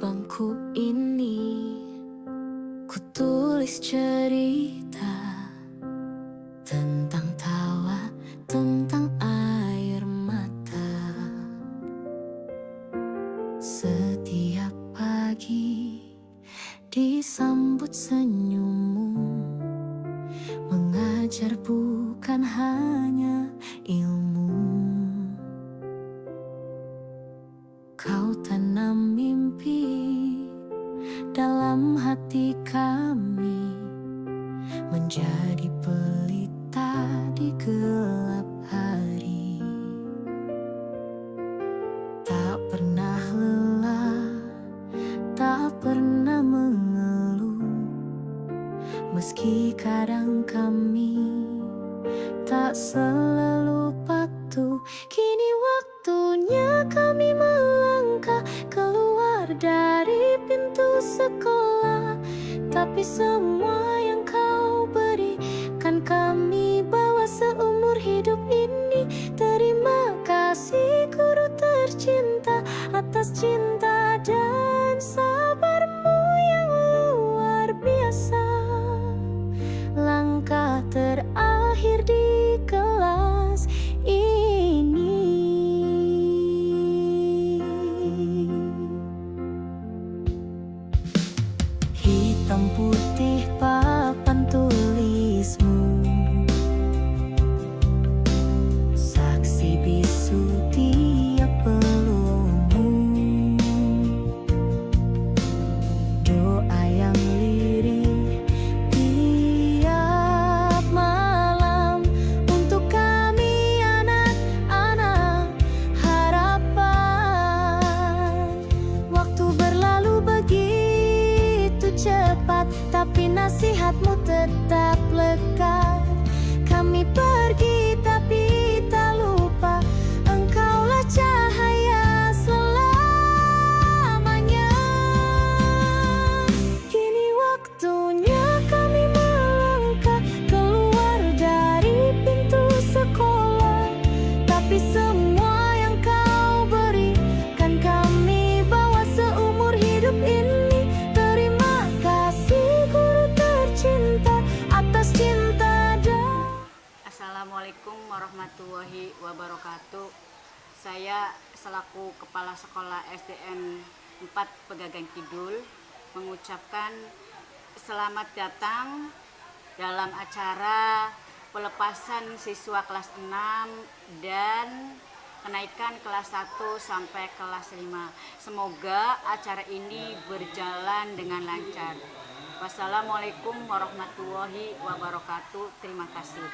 bangku ini ku tulis cerita tentang tawa, tentang air mata. Setiap pagi disambut senyummu, mengajar bukan hanya ilmu. Kau tanam mimpi dalam hati kami, menjadi pelita di gelap hari. Tak pernah lelah, tak pernah mengeluh, meski kadang kami tak selalu patuh. Kini waktunya kami melangkah keluar dari pintu sekolah, tapi semua yang kau berikan kami bawa seumur hidup ini. Terima kasih guru tercinta atas cinta dan sabarmu yang luar biasa. Langkah terakhir di kelas ini. Hitam putih papan tulismu, saksi bisu tiap pelumu. Doa yang lirih tiap malam untuk kami anak-anak harapan. Waktu berlalu begitu cepat, tapi nasihatmu tetap lekat. Kami pergi tapi tak lupa, engkaulah cahaya selamanya. Kini waktunya kami melangkah keluar dari pintu sekolah, tapi semua yang kau berikan kami bawa seumur hidup ini. Terima kasih guru tercinta atas cinta dan... Assalamualaikum warahmatullahi wabarakatuh. Saya selaku Kepala Sekolah SDN 4 Pegagan Kidul mengucapkan selamat datang dalam acara pelepasan siswa kelas 6 dan kenaikan kelas 1 sampai kelas 5. Semoga acara ini berjalan dengan lancar. Wassalamualaikum warahmatullahi wabarakatuh. Terima kasih.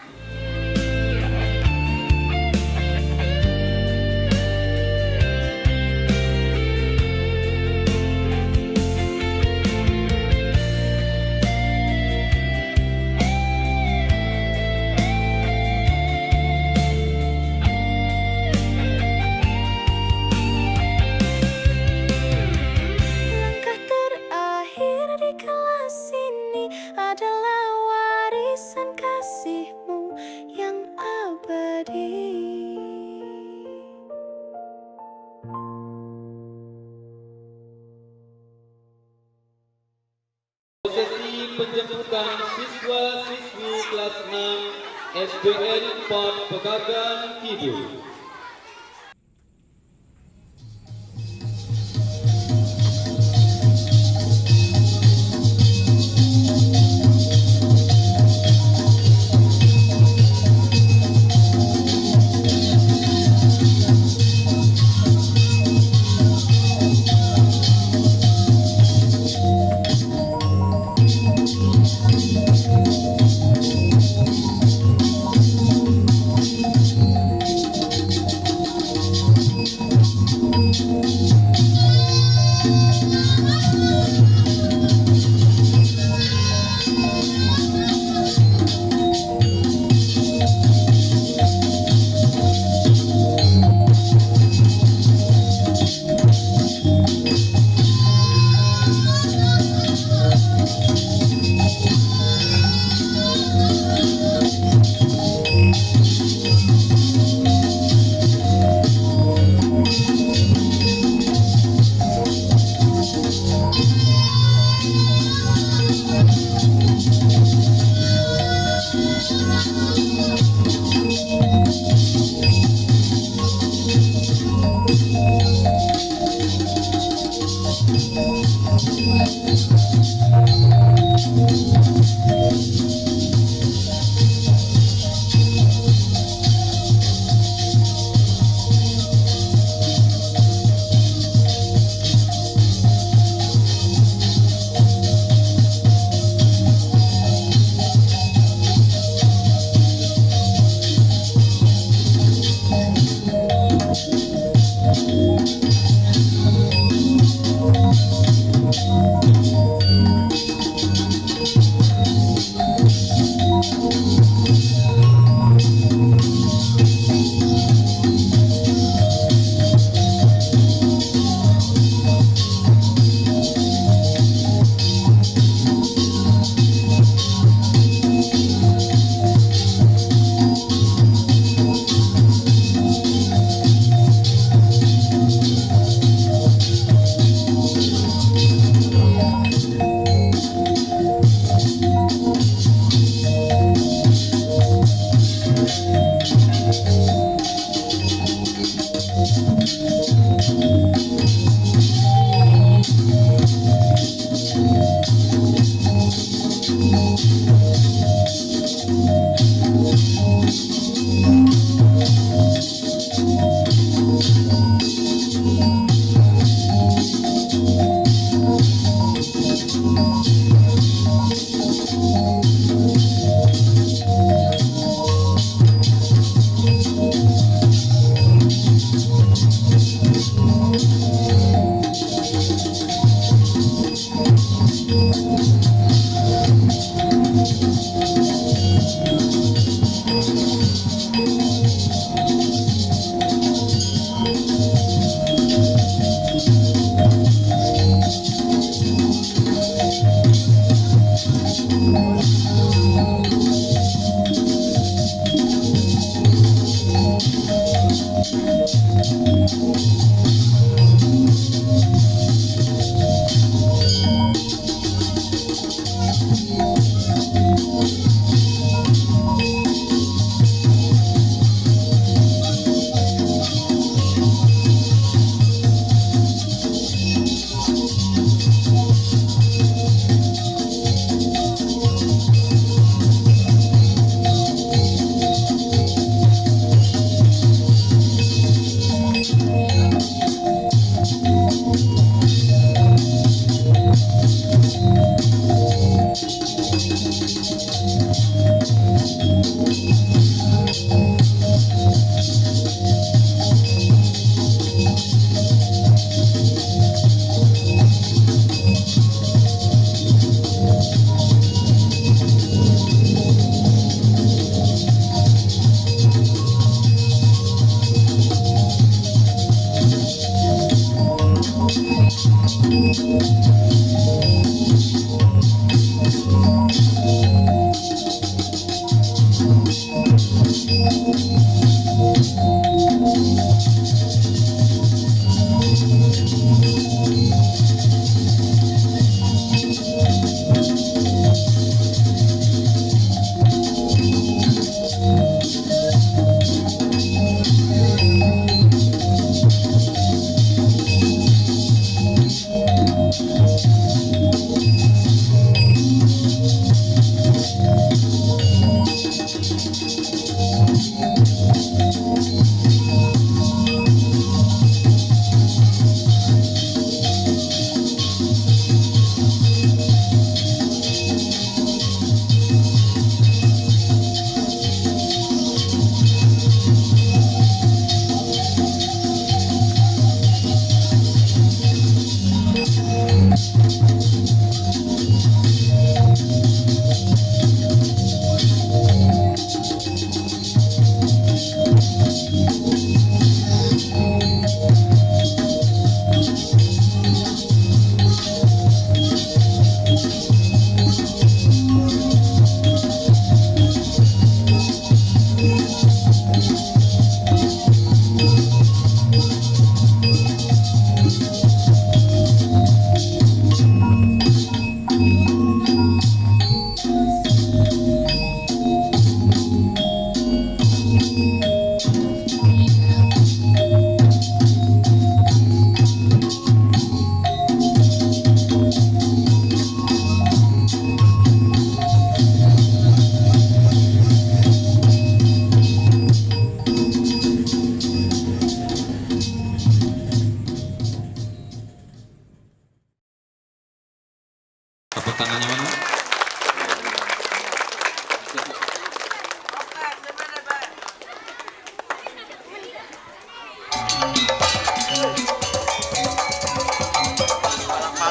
Langkah terakhir di kelas ini adalah warisan kasihmu yang abadi. Prosesi penjemputan siswa-siswi kelas 6 SDN 4 Pegagan Kidul.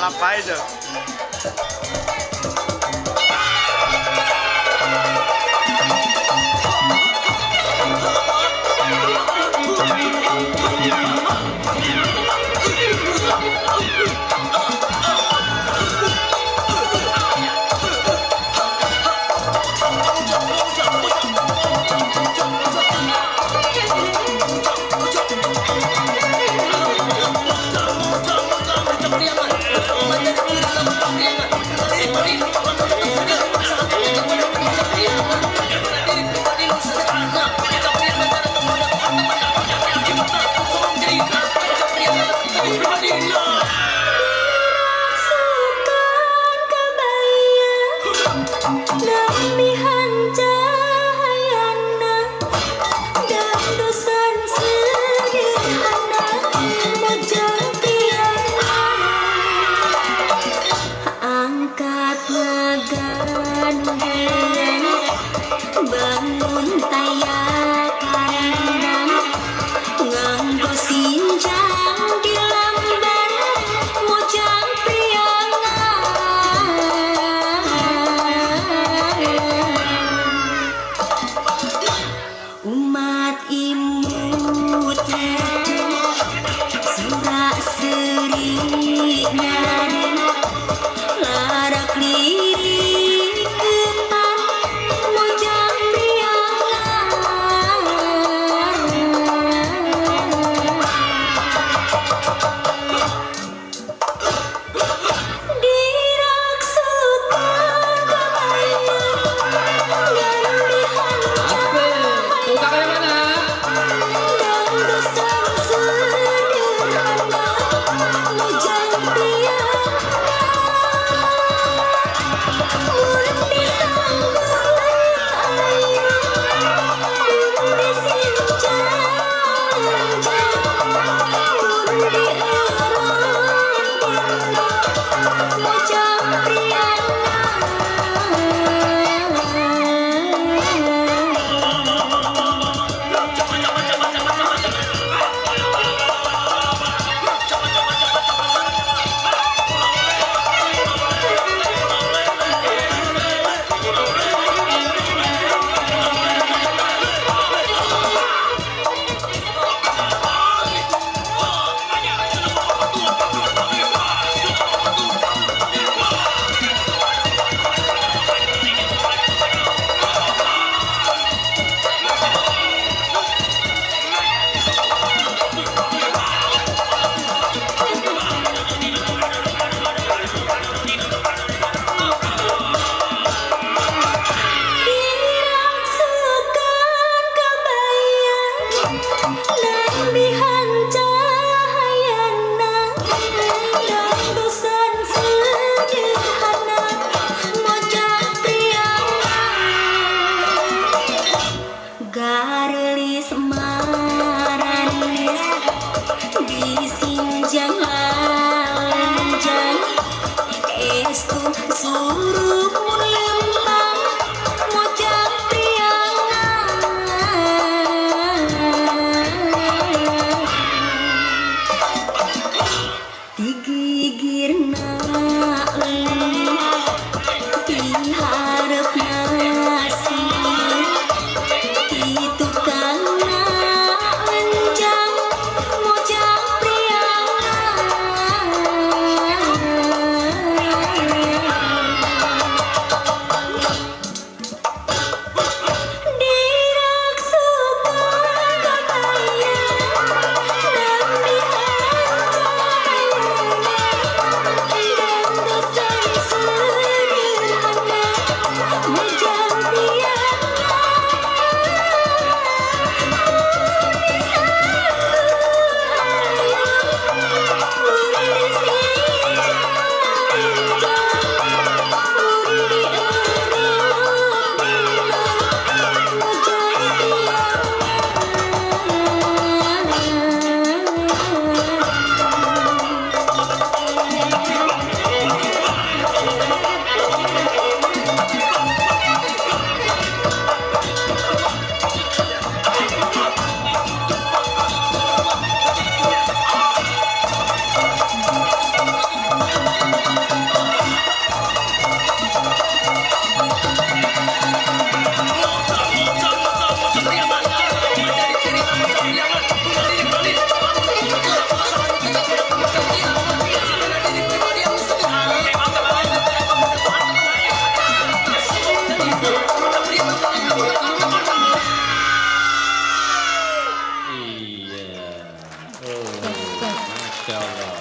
Apa itu? Jangan Masya Allah.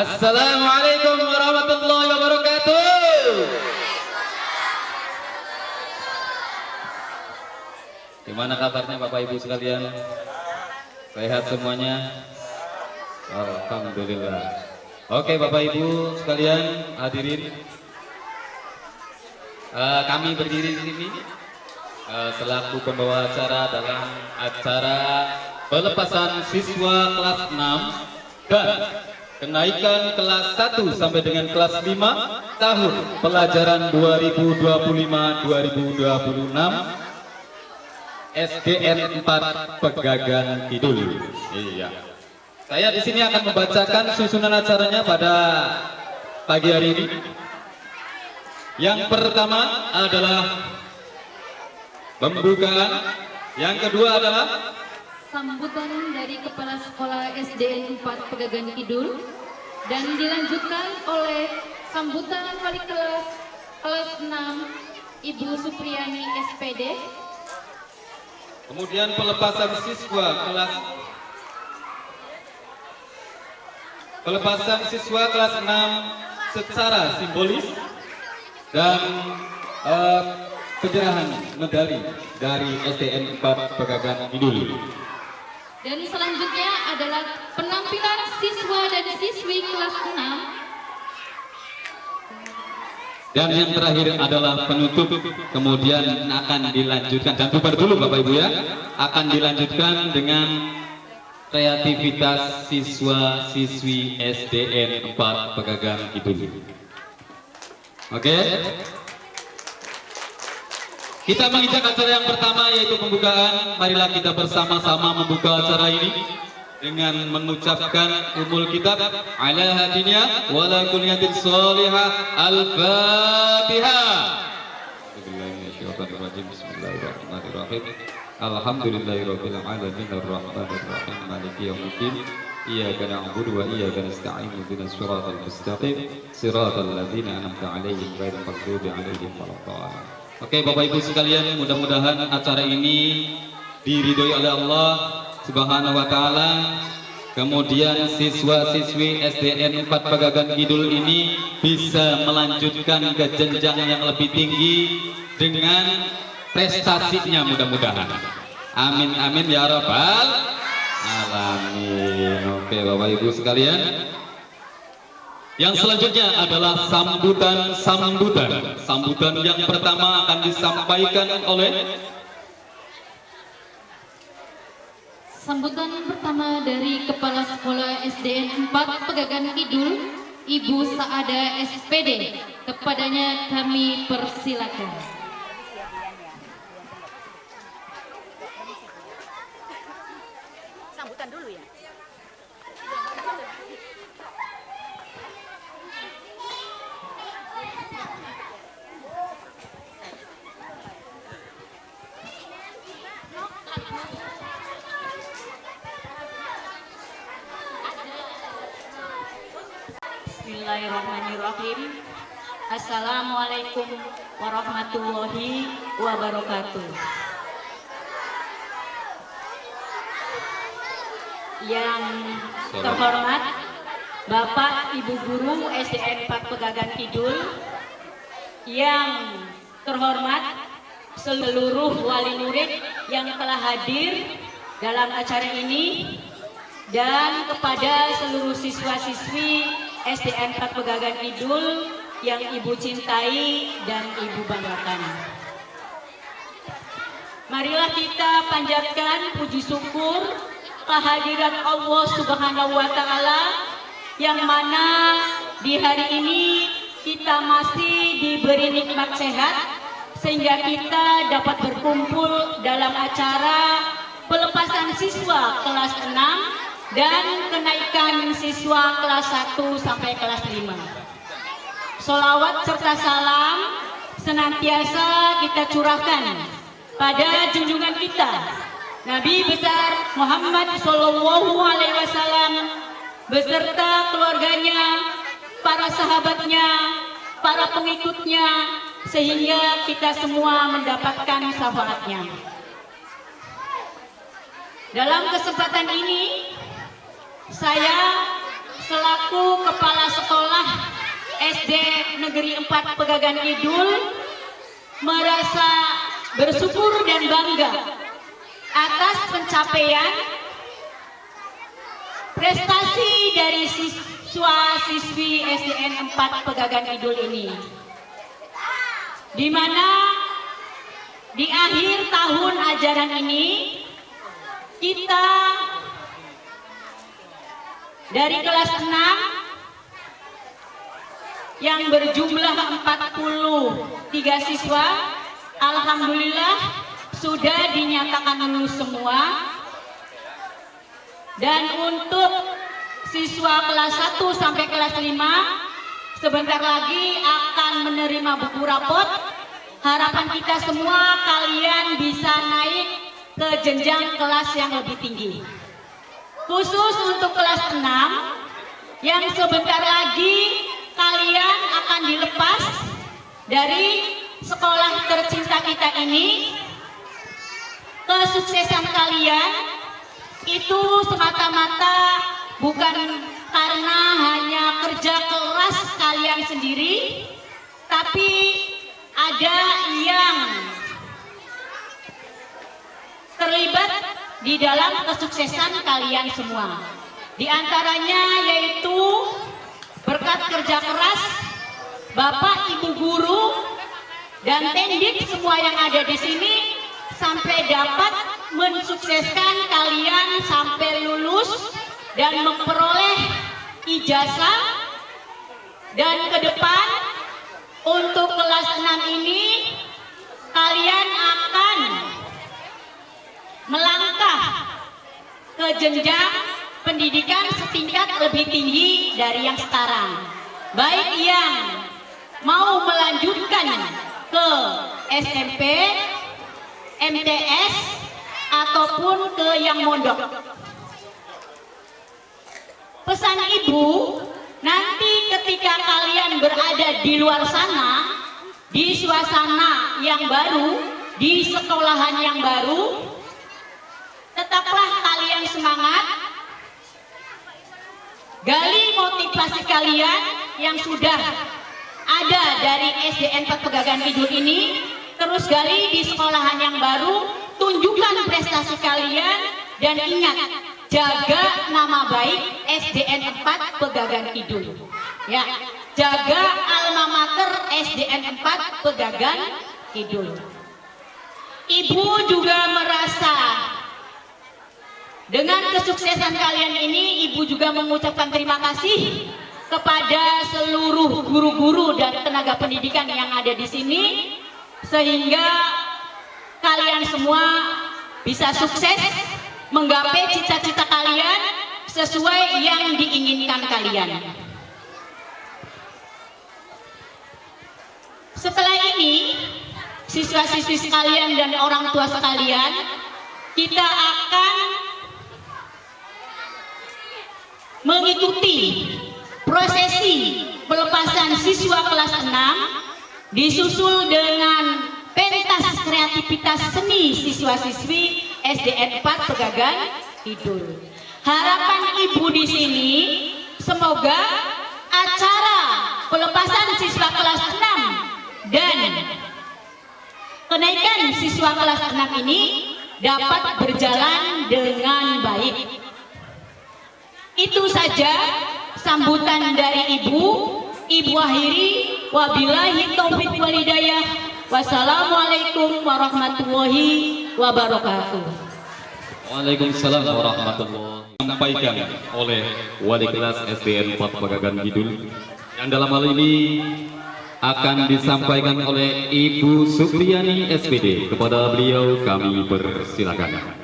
Assalamualaikum warahmatullahi wabarakatuh. Gimana kabarnya Bapak Ibu sekalian? Sehat semuanya? Alhamdulillah. Oke Bapak Ibu sekalian, hadirin. Kami berdiri di sini selaku pembawa acara dalam acara pelepasan siswa kelas 6 dan kenaikan kelas 1 sampai dengan kelas 5 tahun pelajaran 2025-2026 SDN 4 Pegagan Kidul. Iya. Saya di sini akan membacakan susunan acaranya pada pagi hari ini. Yang pertama adalah pembukaan, yang kedua adalah sambutan dari Kepala Sekolah SDN 4 Pegagan Kidul dan dilanjutkan oleh sambutan wali kelas 6 Ibu Supriyani SPD. Kemudian pelepasan siswa kelas 6 secara simbolis dan penyerahan medali dari SDN 4 Pegagan Kidul. Dan selanjutnya adalah penampilan siswa dan siswi kelas 6. Dan yang terakhir adalah penutup, kemudian akan dilanjutkan, dan bubar dulu Bapak Ibu ya, akan dilanjutkan dengan kreativitas siswa-siswi SDN 4 Pegagan Kidul. Oke? Kita menginjak acara yang pertama yaitu pembukaan. Marilah kita bersama-sama membuka acara ini dengan mengucapkan umul kitab ala hadiniya wala kunyatin sholihah al-fatihah. Bismillahirrahmanirrahim. Alhamdulillahirabbil alamin arrahmanir rahim maliki yaumiddin. Iyyaka na'budu wa iyyaka nasta'in ihdinas siratal mustaqim siratal ladzina an'amta 'alaihim ghairil maghdubi 'alaihim waladdallin. Oke Bapak Ibu sekalian, mudah-mudahan acara ini diridhoi oleh Allah Subhanahu wa taala. Kemudian siswa-siswi SDN 4 Pegagan Kidul ini bisa melanjutkan ke jenjang yang lebih tinggi dengan prestasinya mudah-mudahan. Amin amin ya rabbal alamin. Oke Bapak Ibu sekalian, yang selanjutnya adalah sambutan. Sambutan yang pertama akan disampaikan oleh Sambutan pertama dari Kepala Sekolah SDN 4 Pegagan Kidul, Ibu Saada SPD. Kepadanya kami persilakan. Sambutan dulu ya. Bismillahirrahmanirrahim. Assalamualaikum warahmatullahi wabarakatuh. Yang terhormat Bapak Ibu Guru SDN 4 Pegagan Kidul, yang terhormat seluruh wali murid yang telah hadir dalam acara ini, dan kepada seluruh siswa-siswi SDN 4 Pegagan Kidul yang Ibu cintai dan Ibu banggakan. Marilah kita panjatkan puji syukur kehadiran Allah Subhanahu wa taala, yang mana di hari ini kita masih diberi nikmat sehat sehingga kita dapat berkumpul dalam acara pelepasan siswa kelas 6 dan kenaikan siswa kelas 1 sampai kelas 5. Sholawat serta salam senantiasa kita curahkan pada junjungan kita Nabi besar Muhammad Sallallahu Alaihi Wasallam beserta keluarganya, para sahabatnya, para pengikutnya, sehingga kita semua mendapatkan syafaatnya. Dalam kesempatan ini saya selaku Kepala Sekolah SD Negeri 4 Pegagan Kidul merasa bersyukur dan bangga atas pencapaian prestasi dari siswa-siswi SDN 4 Pegagan Kidul ini, di mana di akhir tahun ajaran ini kita dari kelas 6 yang berjumlah 43 siswa, alhamdulillah sudah dinyatakan lulus semua. Dan untuk siswa kelas 1 sampai kelas 5 sebentar lagi akan menerima buku rapot. Harapan kita semua kalian bisa naik ke jenjang kelas yang lebih tinggi. Khusus untuk kelas 6 yang sebentar lagi kalian akan dilepas dari sekolah tercinta kita ini. Kesuksesan kalian itu semata-mata bukan karena hanya kerja keras kalian sendiri, tapi ada yang terlibat di dalam kesuksesan kalian semua. Di antaranya yaitu berkat kerja keras Bapak Ibu guru dan tendik semua yang ada di sini sampai dapat mensukseskan kalian sampai lulus dan memperoleh ijazah. Dan ke depan untuk kelas 6 ini kalian akan melangkah ke jenjang pendidikan setingkat lebih tinggi dari yang sekarang. Baik yang mau melanjutkan ke SMP, MTS, ataupun ke yang mondok. Pesan ibu, nanti ketika kalian berada di luar sana, di suasana yang baru, di sekolahan yang baru, tetaplah kalian semangat, gali motivasi kalian yang sudah ada dari SDN 4 Pegagan Kidul ini, terus gali di sekolahan yang baru, tunjukkan prestasi kalian, dan ingat, jaga nama baik SDN 4 Pegagan Kidul. Ya, jaga alma mater SDN 4 Pegagan Kidul. Ibu juga merasa dengan kesuksesan kalian ini, ibu juga mengucapkan terima kasih kepada seluruh guru-guru dan tenaga pendidikan yang ada di sini, sehingga kalian semua bisa sukses menggapai cita-cita kalian sesuai yang diinginkan kalian. Setelah ini, siswa-siswi sekalian dan orang tua sekalian, kita akan mengikuti prosesi pelepasan siswa kelas 6 disusul dengan pentas kreativitas seni siswa-siswi SDN 4 Pegagan Kidul. Harapan ibu di sini semoga acara pelepasan siswa kelas 6 dan kenaikan siswa kelas 6 ini dapat berjalan dengan baik. Itu saja sambutan dari Ibu akhiri, wabillahi taufik wal hidayah. Wassalamualaikum warahmatullahi wabarakatuh. Waalaikumsalam warahmatullahi wabarakatuh. Sampaikan oleh Wali Kelas SDN 4 Pegagan Kidul, yang dalam hal ini akan disampaikan oleh Ibu Supriyani SPD. Kepada beliau kami persilakan.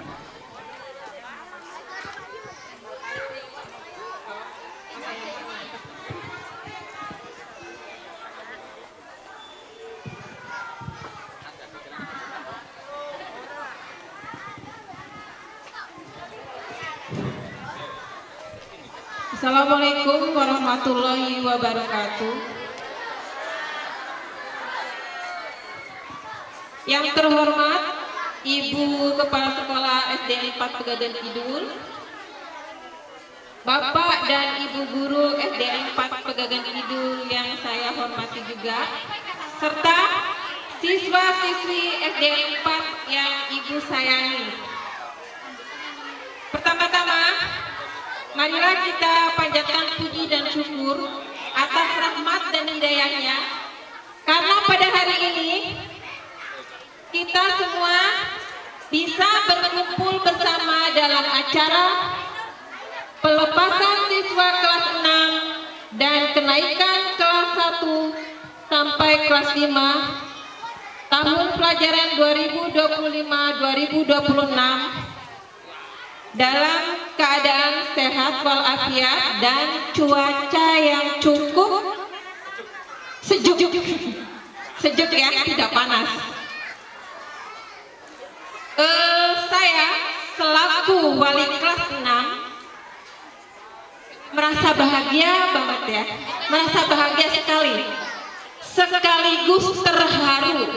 Assalamualaikum warahmatullahi wabarakatuh. Yang terhormat Ibu Kepala Sekolah SDN 4 Pegagan Kidul, Bapak dan Ibu Guru SDN 4 Pegagan Kidul yang saya hormati juga, serta siswa-siswi SDN 4 yang Ibu sayangi. Pertama-tama, marilah kita panjatkan puji dan syukur atas rahmat dan hidayahnya, karena pada hari ini kita semua bisa berkumpul bersama dalam acara pelepasan siswa kelas 6 dan kenaikan kelas 1 sampai kelas 5 tahun pelajaran 2025-2026 dalam keadaan sehat walafiat dan cuaca yang cukup sejuk ya, tidak panas. Saya selaku wali kelas 6 merasa bahagia banget ya, merasa bahagia sekali, sekaligus terharu.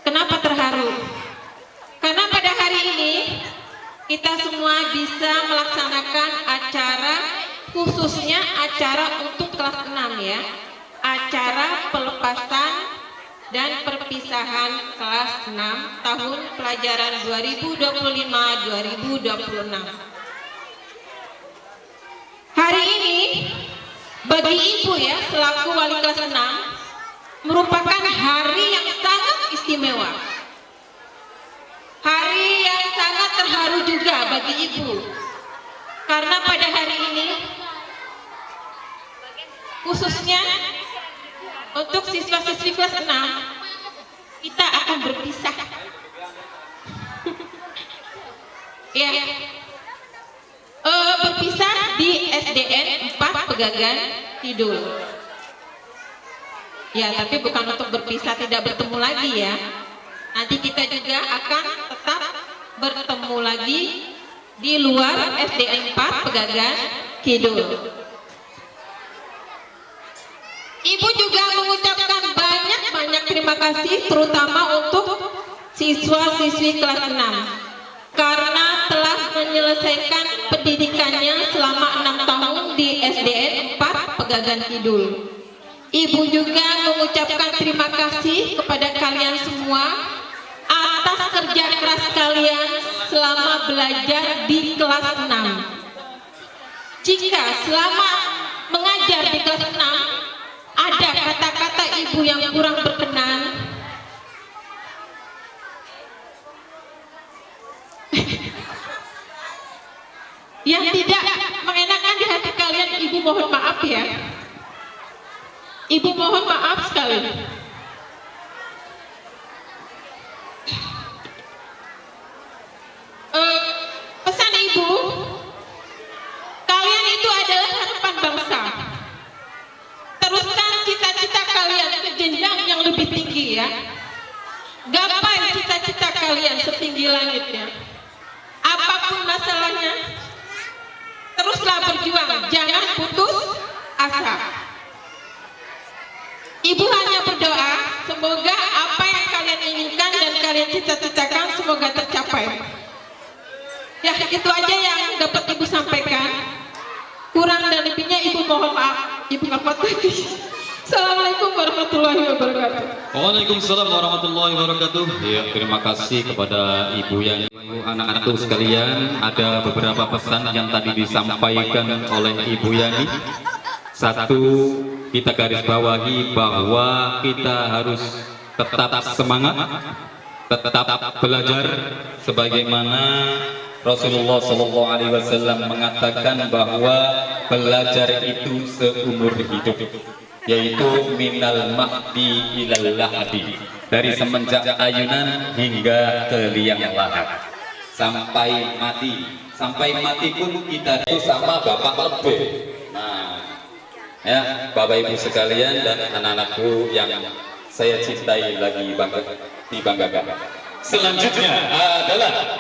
Kenapa terharu? Karena pada hari ini kita semua bisa melaksanakan acara, khususnya acara untuk kelas 6 ya, acara pelepasan dan perpisahan kelas 6 tahun pelajaran 2025-2026. Hari ini bagi Ibu ya selaku wali kelas 6 merupakan hari yang sangat istimewa. Hari yang sangat terharu juga bagi Ibu. Karena pada hari ini khususnya untuk siswa-siswi kelas 6 kita akan berpisah. Ya. Berpisah di SDN 4 Pegagan Kidul. Ya, tapi bukan untuk berpisah tidak bertemu lagi ya. Nanti kita juga akan tetap bertemu lagi di luar SDN 4 Pegagan Kidul. Ibu juga mengucapkan banyak terima kasih terutama untuk siswa-siswi kelas 6 karena telah menyelesaikan pendidikannya selama 6 tahun di SDN 4 Pegagan Kidul. Ibu juga mengucapkan terima kasih kepada kalian semua atas kerja keras kalian selama belajar di kelas 6. Jika selama mengajar di kelas 6 ada kata-kata ibu yang kurang berkenan, yang tidak mengenakan di hati kalian, ibu mohon maaf ya. Ibu mohon maaf sekali. Pesan ibu, kalian itu adalah harapan bangsa. Teruskan cita-cita kalian ke jenjang yang lebih tinggi ya. Gapai cita-cita kalian setinggi langitnya. Apapun masalahnya, teruslah berjuang, jangan putus asa. Ibu hanya berdoa semoga apa yang kalian inginkan dan kalian cita-citakan semoga tercapai. Ya, itu aja yang dapat ibu sampaikan. Kurang dan lebihnya ibu mohon maaf. Ibu ngapot lagi. Assalamualaikum warahmatullahi wabarakatuh. Waalaikumsalam warahmatullahi wabarakatuh. Ya, terima kasih kepada Ibu Yani. Anak-anakku sekalian, ada beberapa pesan yang tadi disampaikan oleh Ibu Yani. Satu, kita garis bawahi bahwa kita harus tetap semangat, tetap belajar, sebagaimana Rasulullah SAW mengatakan bahwa belajar itu seumur hidup, yaitu minal mahdi ilal lahadi, dari semenjak ayunan hingga ke liang lahat, sampai mati pun kita itu sama Bapak lebih. Nah, ya Bapak Ibu sekalian dan anak-anakku yang saya cintai lagi dibanggakan. Selanjutnya adalah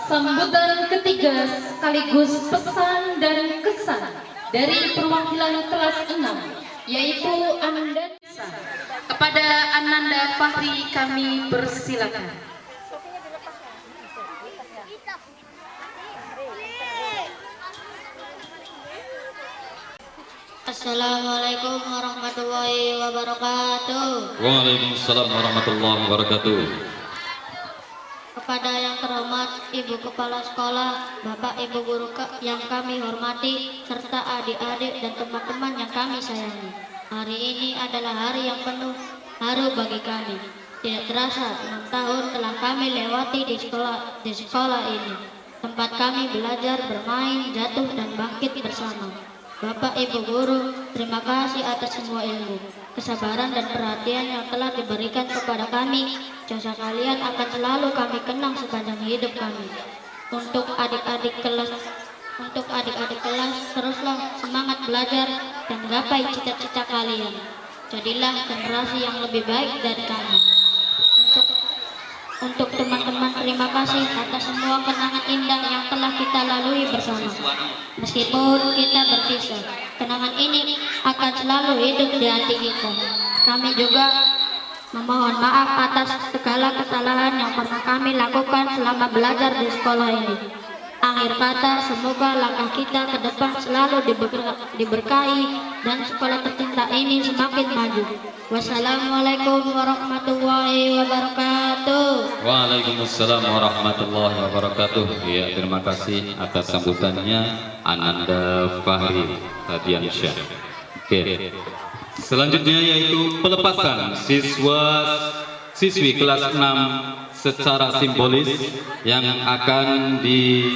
sambutan ketiga sekaligus pesan dan kesan dari perwakilan kelas 6, yaitu Ananda. Kepada Ananda Fahri kami persilakan. Assalamualaikum warahmatullahi wabarakatuh. Waalaikumsalam warahmatullahi wabarakatuh. Kepada yang terhormat Ibu Kepala Sekolah, Bapak Ibu Guru yang kami hormati, serta adik-adik dan teman-teman yang kami sayangi. Hari ini adalah hari yang penuh haru bagi kami. Tidak terasa 6 tahun telah kami lewati di sekolah ini. Tempat kami belajar, bermain, jatuh dan bangkit bersama. Bapak Ibu Guru, terima kasih atas semua ilmu, kesabaran dan perhatian yang telah diberikan kepada kami. Jasa kalian akan selalu kami kenang sepanjang hidup kami. Untuk adik-adik kelas, teruslah semangat belajar dan gapai cita-cita kalian. Jadilah generasi yang lebih baik dari kami. Untuk teman-teman, terima kasih atas semua kenangan indah yang telah kita lalui bersama. Meskipun kita berpisah, kenangan ini akan selalu hidup di hati kita. Kami juga memohon maaf atas segala kesalahan yang pernah kami lakukan selama belajar di sekolah ini. Akhir kata, semoga langkah kita ke depan selalu diberkahi dan sekolah tercinta ini semakin maju. Wassalamualaikum warahmatullahi wabarakatuh. Waalaikumsalam warahmatullahi wabarakatuh. Ya, terima kasih atas sambutannya Ananda Fahri Hadiansyah. Oke. Selanjutnya yaitu pelepasan siswi kelas 6 secara simbolis yang akan diwakili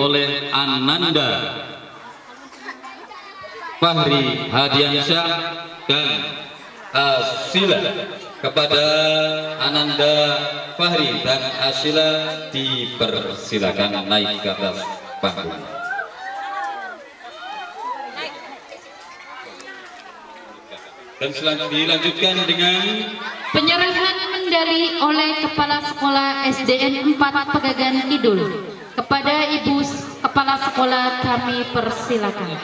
oleh Ananda Fahri Hadiansyah dan Asila. Kepada Ananda Fahri dan Asila dipersilakan naik ke atas panggung. Dan selanjutnya dilanjutkan dengan penyerahan medali oleh Kepala Sekolah SDN 4 Pegagan Kidul. Kepada Ibu Kepala Sekolah kami persilakan.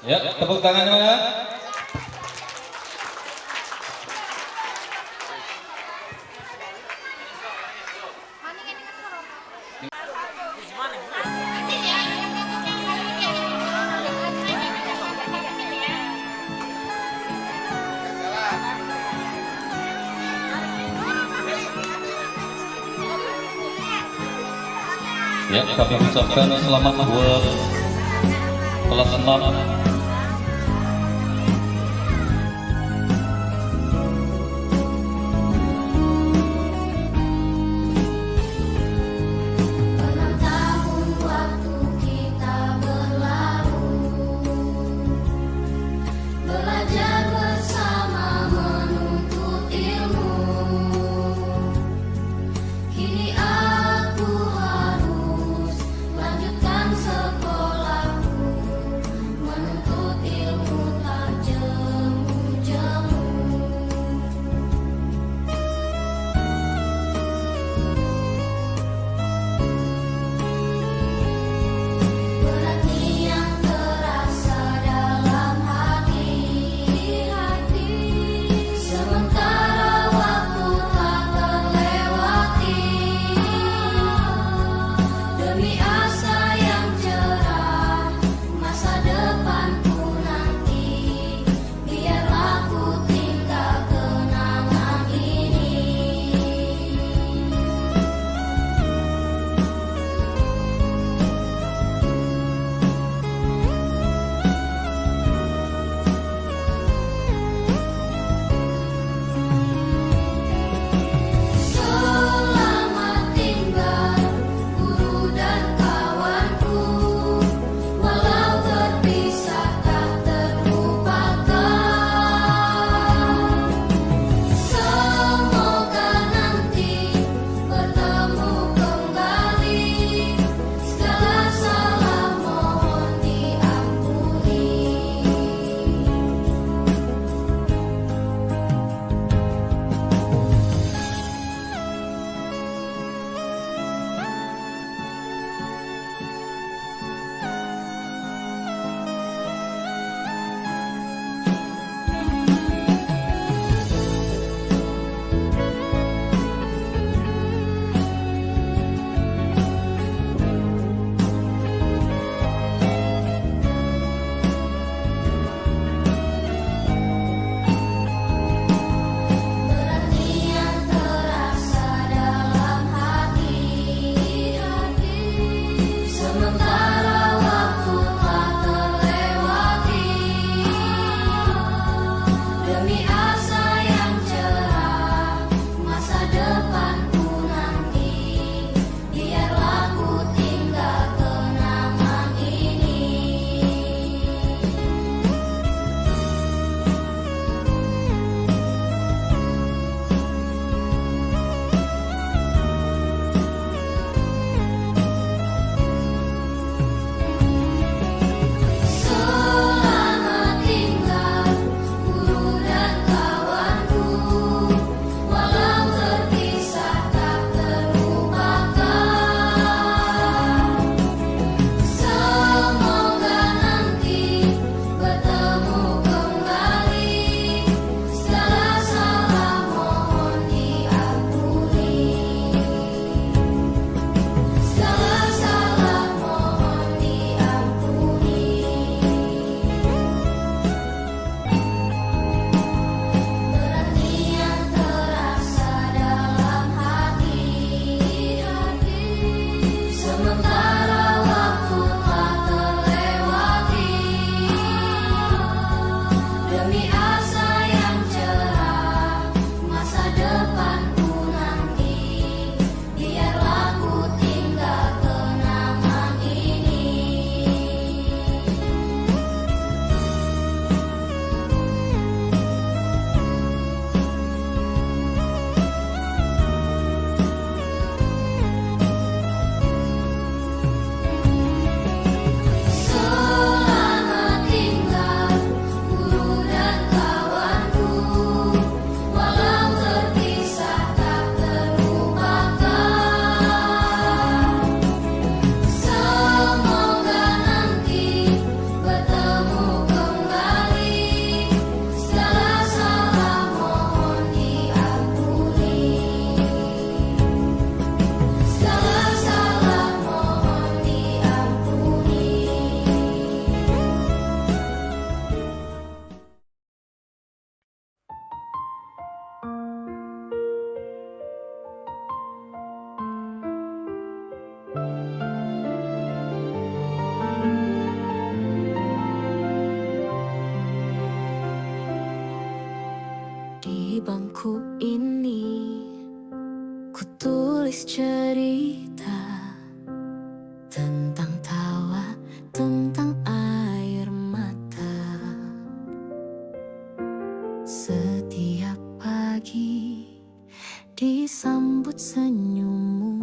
Ya, tepuk tangannya mana? Ya, kami ucapkan selamat buat kelas 6. Sekolahku ini ku tulis cerita tentang tawa, tentang air mata. Setiap pagi disambut senyummu,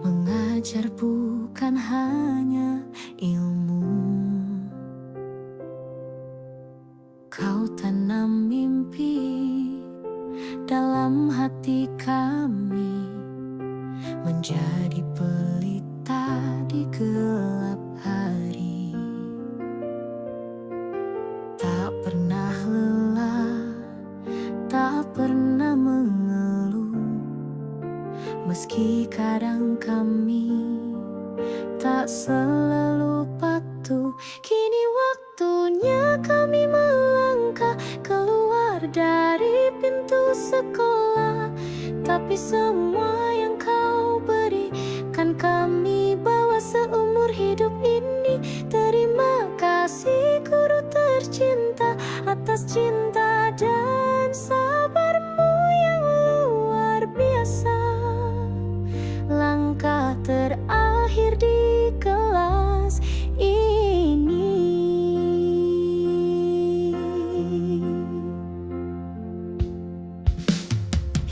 mengajar bukan hanya ilmu. Kau tanam mimpi dalam hati kami, menjadi pelita di gelap hari. Tak pernah lelah, tak pernah mengeluh, meski kadang kami tak selalu patuh. Kini waktunya kami melangkah keluar dari pintu sekolah, tapi semua yang kau berikan kami bawa seumur hidup ini. Terima kasih guru tercinta atas cinta dan sabarmu yang luar biasa. Langkah terakhir di kelas ini.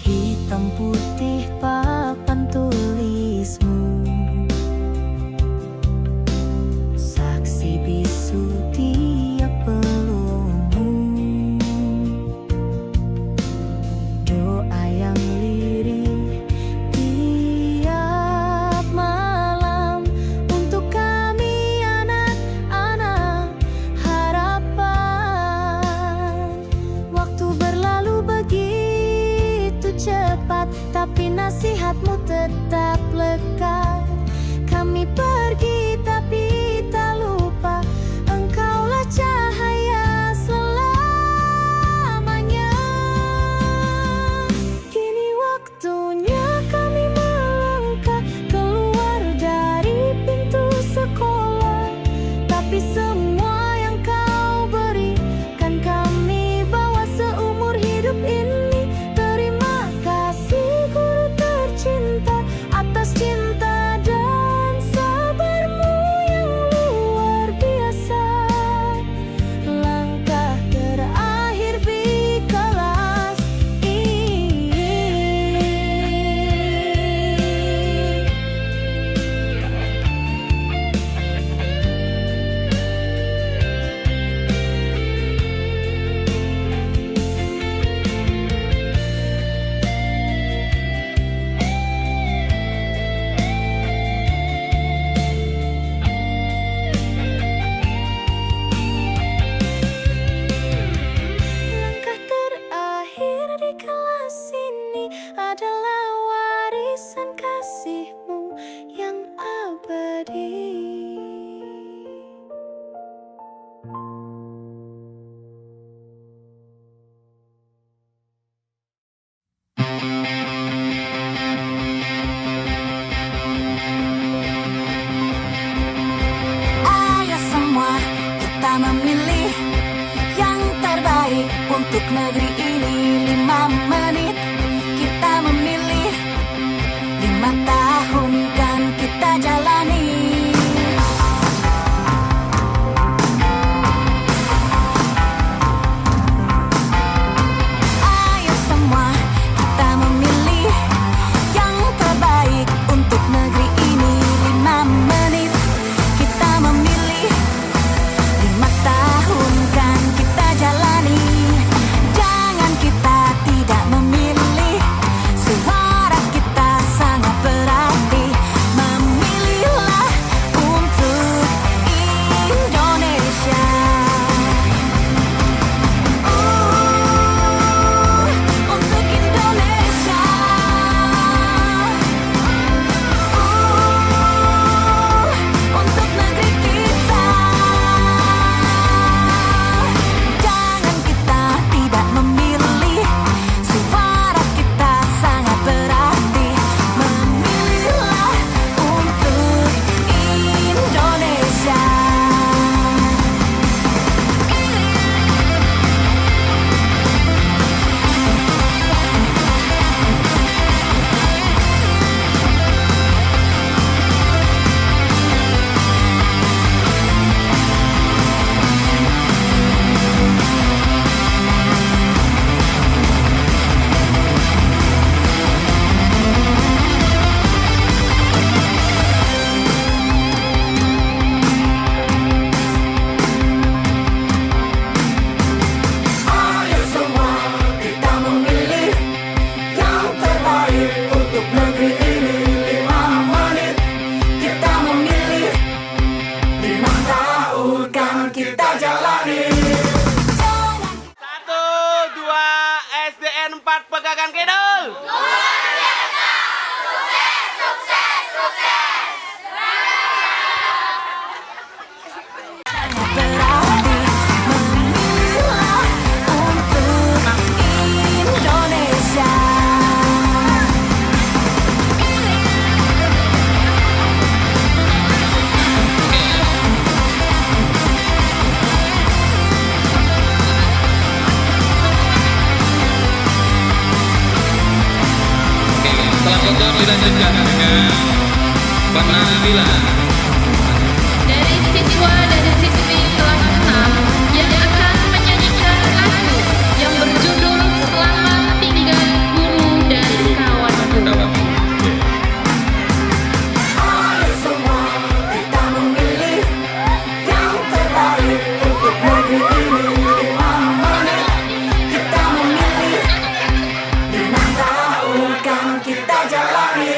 Hitam putih papan tulismu, saksi bisu tiap pelumu. Doa yang lirih tiap malam untuk kami anak-anak harapan. Waktu berlalu begitu cepat, tapi nasihatmu tetap lekat. Kami pergi tapi tak lupa, engkaulah cahaya selamanya. Kini waktunya kami melangkah keluar dari pintu sekolah, tapi semua yang kau berikan kami bawa seumur hidup ini. Terima kasih guru tercinta atas cinta dan sabarmu yang luar biasa. Langkah terakhir di kelas ini. Langkah terakhir di kelas ini adalah warisan kasihmu yang abadi. Ayo semua kita memilih yang terbaik untuk negeri ini. 5 menit kita memilih, 5 tahun kan kita jalani. Ayo semua kita memilih yang terbaik untuk negeri ini. 5 menit kita memilih, 5 tahun kan kita jalani. SDN 4 Pegagan Kidul. Berarti memilihlah untuk Indonesia. Selanjutnya dilanjutkan dengan penampilan Dari siswa dan siswi kelas 6 yang akan menyanyikan lagu yang berjudul Selamat Tinggal Guru dan Kawanku. Ayo semua kita memilih yang terbaik untuk negeri ini. 5 menit kita memilih, 5 tahun kan kita jalani.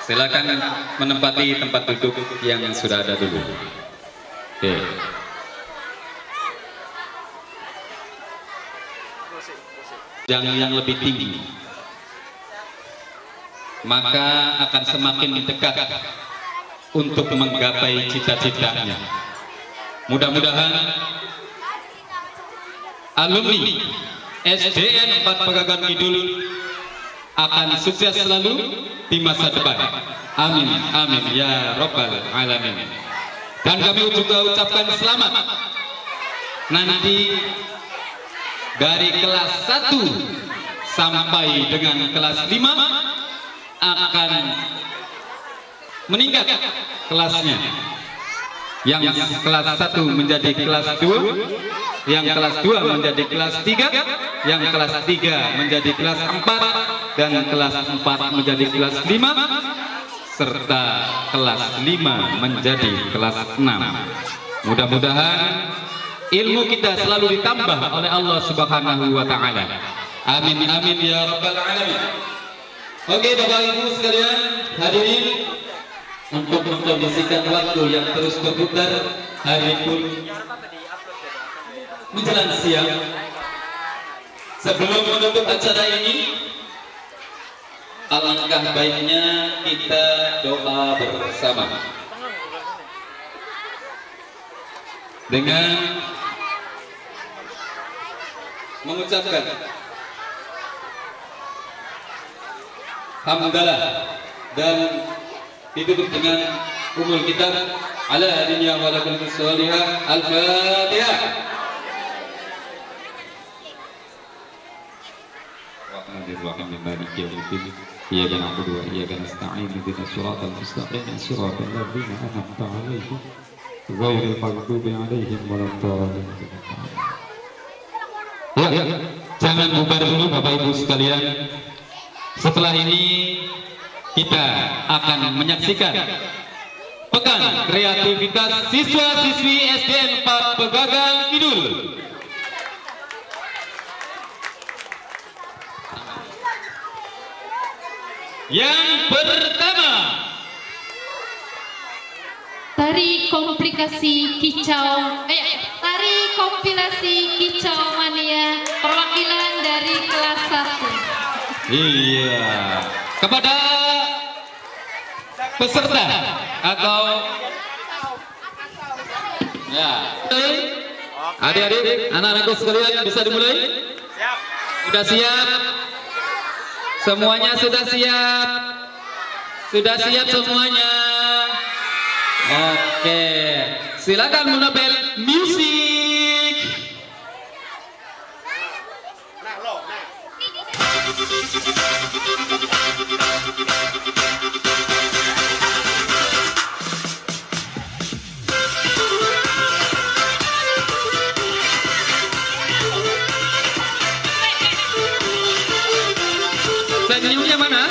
Silakan menempati tempat duduk yang sudah ada dulu. Oke. Yang lebih tinggi, maka akan semakin dekat untuk menggapai cita-citanya. Mudah-mudahan alumni SDN 4 Pegagan Kidul akan sukses selalu di masa depan. Amin, amin ya Rabbal Alamin. Dan kami juga ucapkan selamat nanti dari kelas 1 sampai dengan kelas 5 akan meningkat kelasnya. Yang kelas 1 menjadi kelas 2, yang kelas 2 menjadi kelas 3, yang kelas 3 menjadi kelas 4, dan kelas 4 menjadi kelas 5, serta kelas 5 menjadi kelas 6. Mudah-mudahan ilmu kita selalu ditambah oleh Allah Subhanahu wa Ta'ala. Amin, amin ya Rabbal Alamin. Oke, Bapak Ibu sekalian, hadirin, untuk mengkondisikan waktu yang terus berputar, hari pun menjelang siang. Sebelum menutup acara ini, alangkah baiknya kita doa bersama dengan mengucapkan hamdalah dan ditutup dengan umul kitab ala dunya wa lakum salihah. Al-Fatihah. Rahmanirrahim maliki yaumiddin iyyaka na'budu wa iyyaka nasta'in ihdinas siratal mustaqim siratal ladzina an'amta 'alaihim ghairil maghdubi 'alaihim waladdallin. Ya, jangan bubar dulu Bapak Ibu sekalian. Setelah ini kita akan menyaksikan pekan kreativitas siswa-siswi SDN 4 Pegagan Kidul. Yang pertama, Tari kompilasi kicau mania perwakilan dari kelas 1. iya, kepada peserta atau ya, adik-adik, anak-anakku sekalian bisa dimulai? Siap. Sudah siap? Semuanya sudah siap? Sudah siap semuanya? Oke, silakan menapel musik. Nah, lo, nah. Senyumnya mana?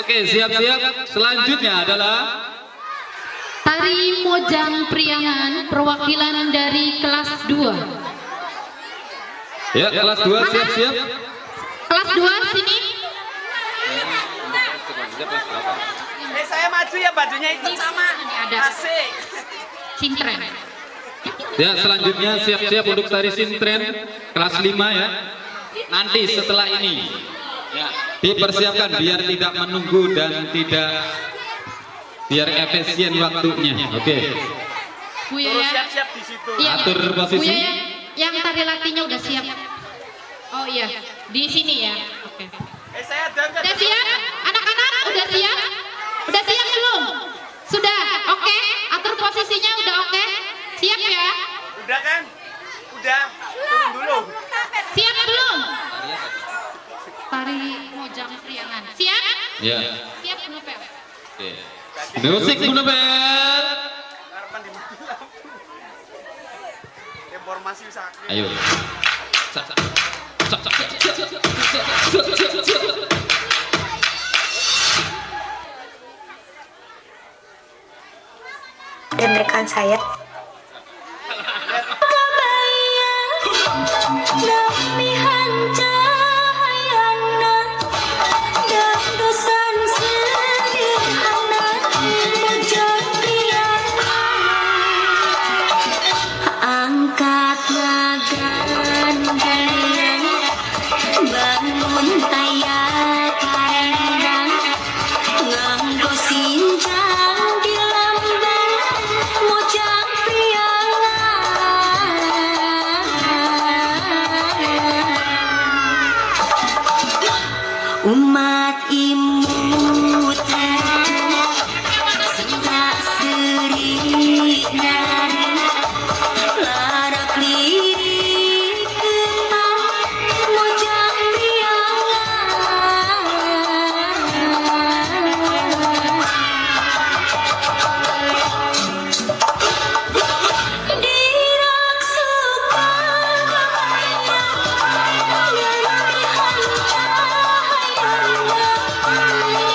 Oke, siap-siap. Selanjutnya adalah Tari Mojang Priangan perwakilan dari kelas 2. ya kelas 2 siap-siap. Kelas 2 sini. Saya maju ya, bajunya ikut sama. Ini ada Asik. Sintren. Ya, selanjutnya siap-siap untuk tari sintren kelas 5 ya. Nanti setelah ini ya, dipersiapkan biar tidak menunggu dan tidak biar efisien waktunya. Oke. Bu Terus Yaya. siap-siap di situ. Iya, Atur posisi. Bu Yaya, yang tari latihnya udah siap. Oh iya, di sini ya. Oke. Saya dengar. Udah siap? Anak-anak udah siap? Udah siap belum? Sudah. Oke. Atur posisinya udah oke? Siap ya? Udah kan? Udah. Turun dulu. Siap belum? Tari Mojang Priangan. Siap? Ya. Siap belum, Pel? Oke. Musik Bu Nobel. Harapan di mati lampu. Informasi bisa. Ayo. Dengarkan saya. Angkat nagan bangun tayak kandang nganggo sinjang di lamban mojang priangan umat imut serak serinan larak lirik ketang mojang priangan dirak sukan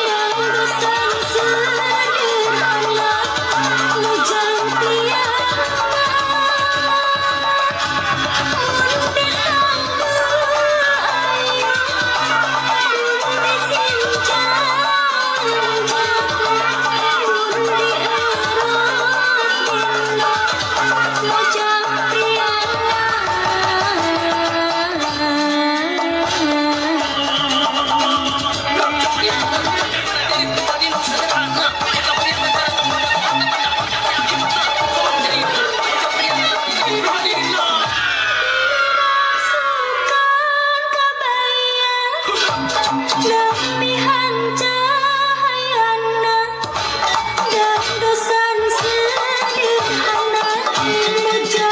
yang dosan sederhana mojang lemihan cahayana dan dosan sederhana mojang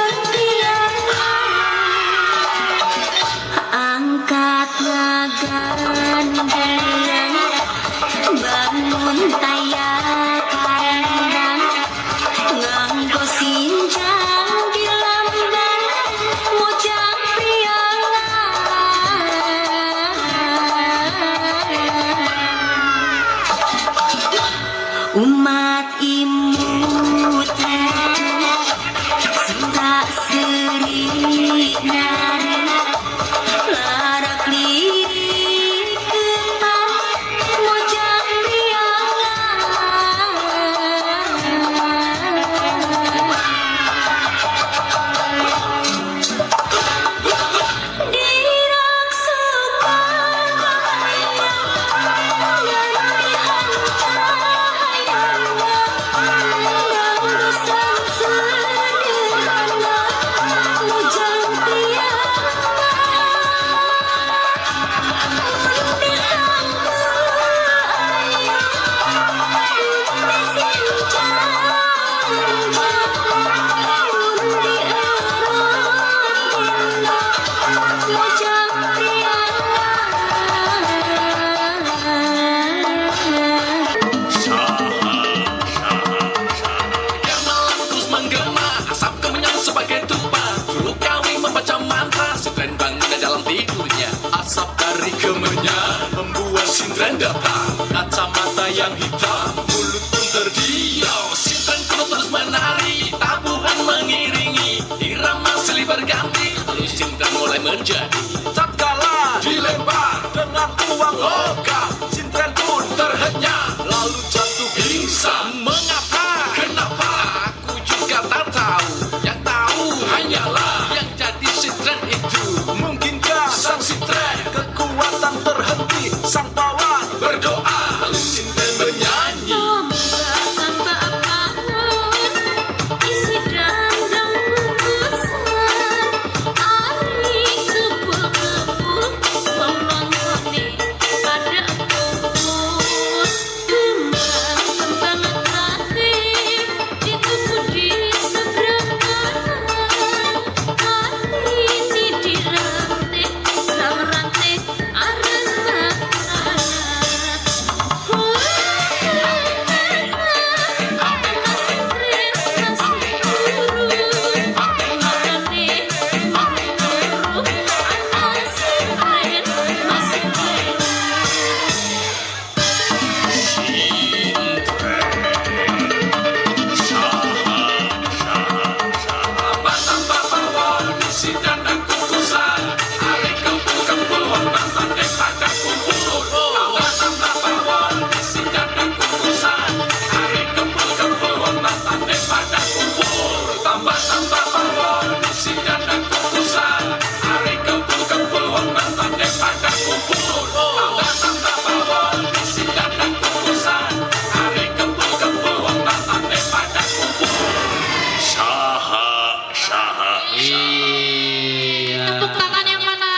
kacang hitam, mulut pun terdiam. Sintren kuno terus menari, tabuhan mengiringi, irama silih berganti, lalu sintren mulai menjadi. Tatkala dilempar dengan uang logam, sintren pun terhenyak, lalu jatuh pingsan. Mengapa? Kenapa? Aku juga tak tahu. Yang tahu hanyalah yang jadi sintren itu. Mungkinkah sang sintren kekuatan terhenti, sang pawan berdoa, lalu sintren bernyanyi.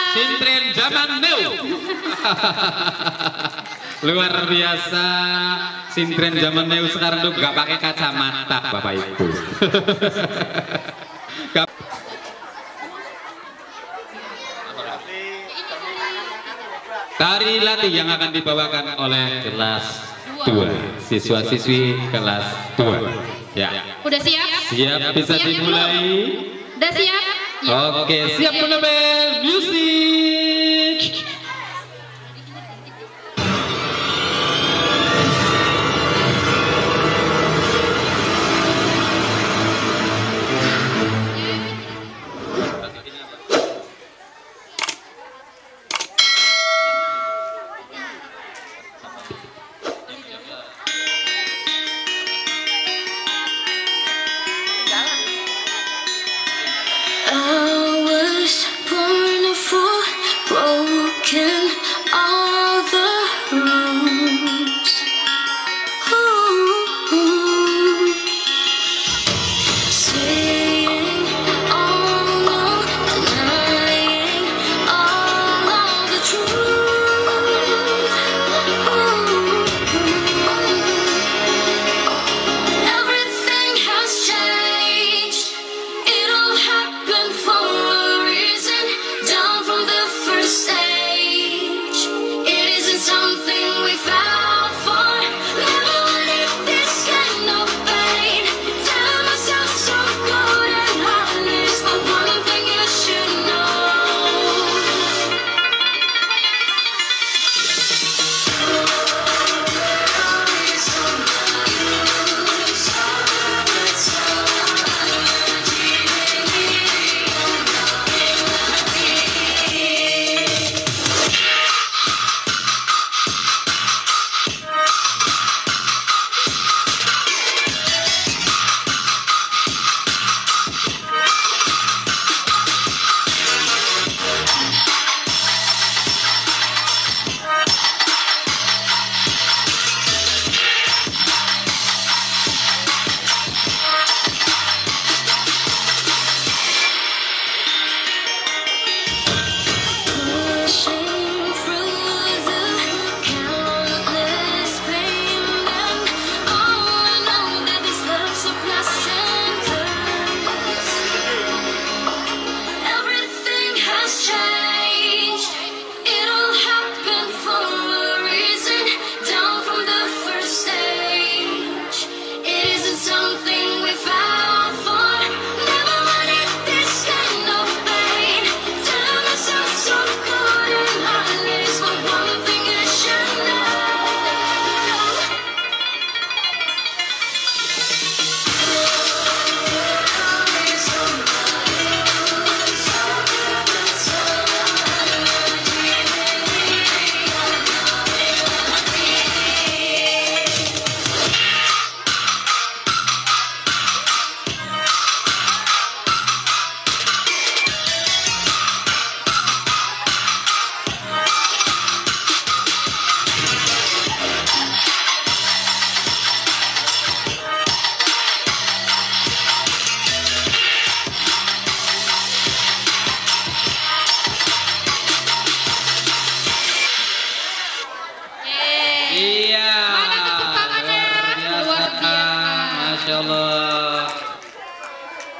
Sintren zaman now. Luar biasa. Sintren zaman now sekarang tuh gak pakai kacamata, Bapak Ibu. Tari latih yang akan dibawakan oleh kelas 2, siswa-siswi kelas 2. Ya. Udah siap? Siap, bisa Siap, dimulai. Udah siap? Oke, siap menebel musik. I was born a fool.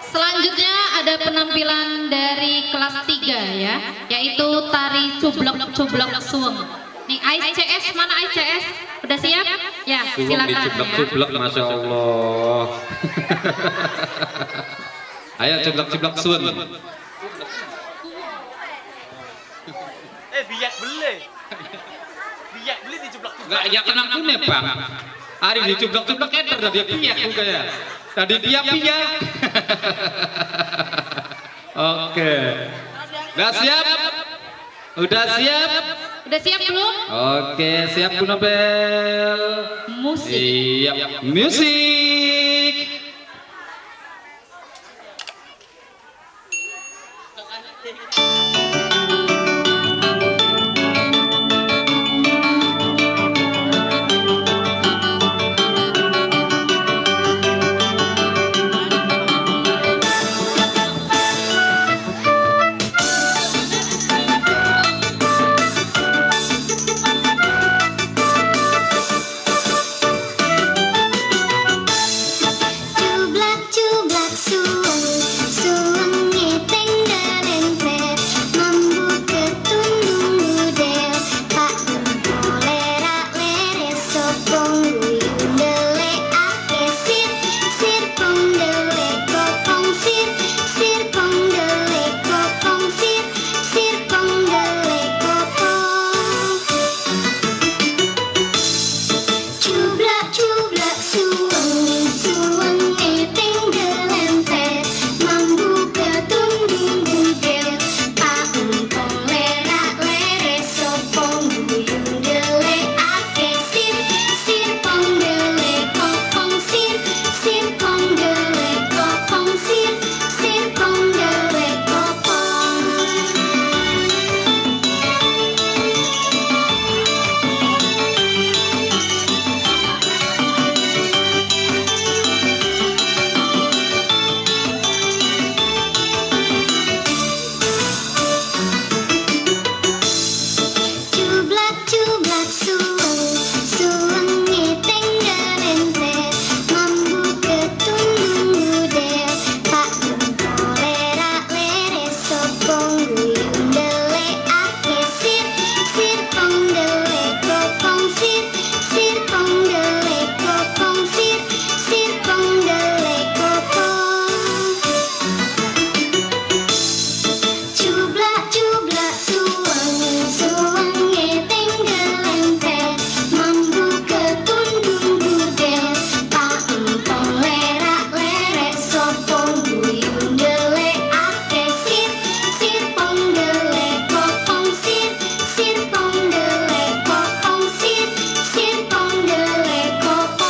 Selanjutnya ada penampilan dari kelas 3 ya, yaitu tari cublok-cublok suweng. Nih Ais CS, mana Ais CS? Udah siap? Ya, silakan ya. Cublok, masya Allah. Ayo cublok suweng. Biak beli dicublak-cublak. Enggak, ya kenang kune bang. Hari dicublok-cublok eder dari biak juga ya. Tadi biak. Oke. Udah siap? Udah siap? Udah siap belum? Oke, siap Bu Nobel. Musik. Siap. Musik. Cublak-cublak suweng, suweng ngiteng delempet, mambu ketundung budel, pak tempolerak leres sopong guyung delek ake sir, sir pong delek kopong sir, sir pong delek kopong sir, sir pong delek kopong. Cublak-cublak suweng, suweng ngiteng delempet, mambu ketundung budel, pak empong lerak leres sopong guyung delek ake sir, sir pong delek kopong sir, sir pong delek kopong sir, sir pong delek kopong. Cublak-cublak suweng, suweng ngiteng delempet, mambu ketundung budel, pak tempolerak leres sopong guyung delek ake sir, sir pong delek kopong sir, sir pong delek kopong sir, sir pong delek kopong. Cublak-cublak suweng, suweng ngiteng delempet, mambu ketundung budel, pak empong lerak leres sopong guyung delek ake sir, sir pong delek kopong sir, sir pong delek kopong sir, sir pong delek kopong.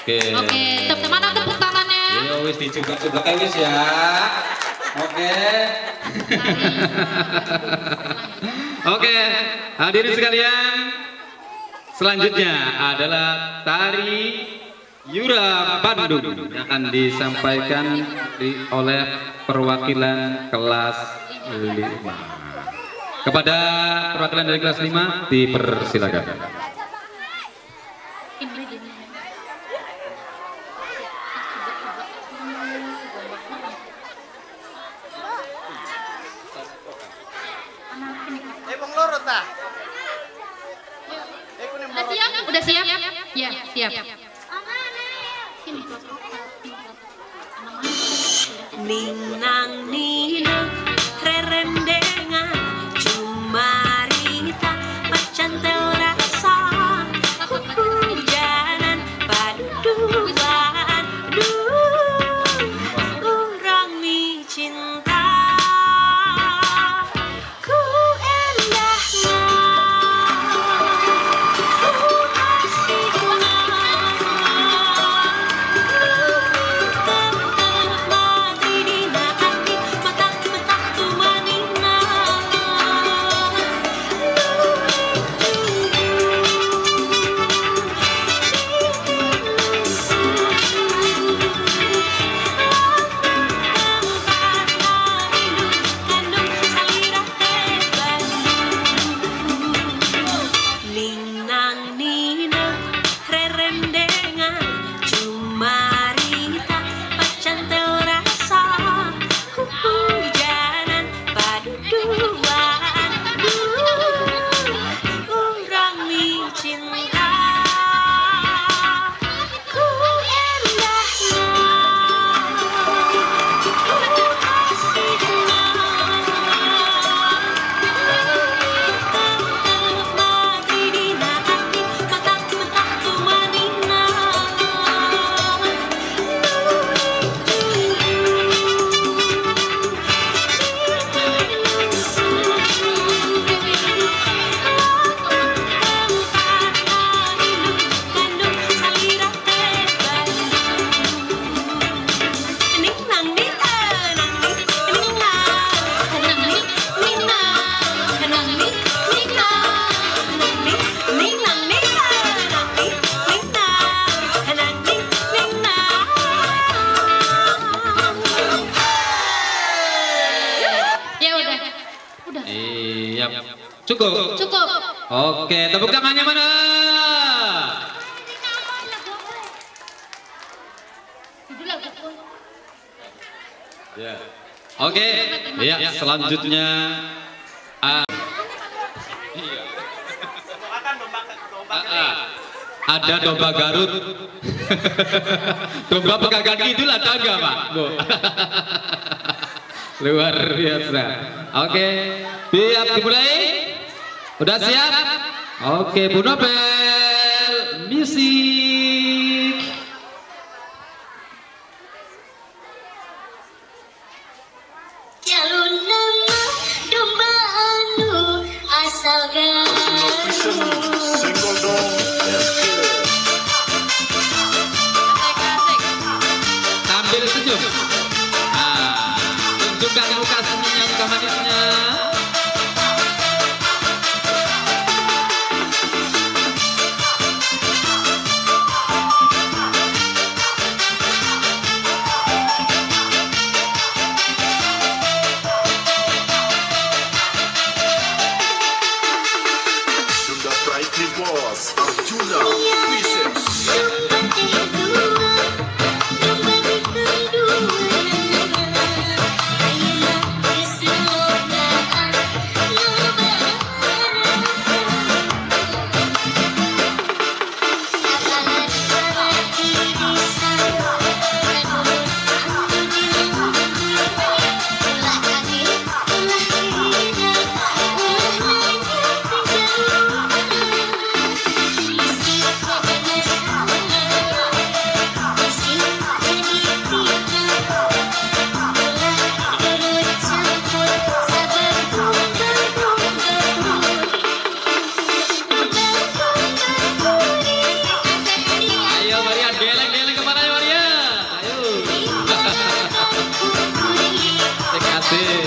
Oke. Mana tepuk tangannya? Ya wis dicublok-cublok aja wis ya. Oke. Oke, hadirin sekalian. Selanjutnya adalah tari Yura Bandung yang akan disampaikan oleh perwakilan kelas 5. Kepada perwakilan dari kelas 5 dipersilakan. Bang loro ta? Udah siap? Udah siap? Ya, siap. Ninang nina rerendengan cumarita macan rasa hujanan paduduan orang mi cinta ku endahnya ku asiknya mati di hati mata Cukup? Cukup. Oke, tepuk tangannya mana? Ya. Oke, ya selanjutnya ada domba Garut. Domba pegang kidul ada enggak, Pak? Bu. Luar biasa. Oke, siap dimulai? Udah siap? Oke, Bu Nobel, musik. Jalur nama domba anu asal Garut. Single dong. Sambil senyum. Nah, tunjukkan muka senyumnya, muka manisnya. Sunda Pride Boss Arjuna Princess. Ayo Maria, geleng-geleng kemana ya Maria? Ayo. Kasih.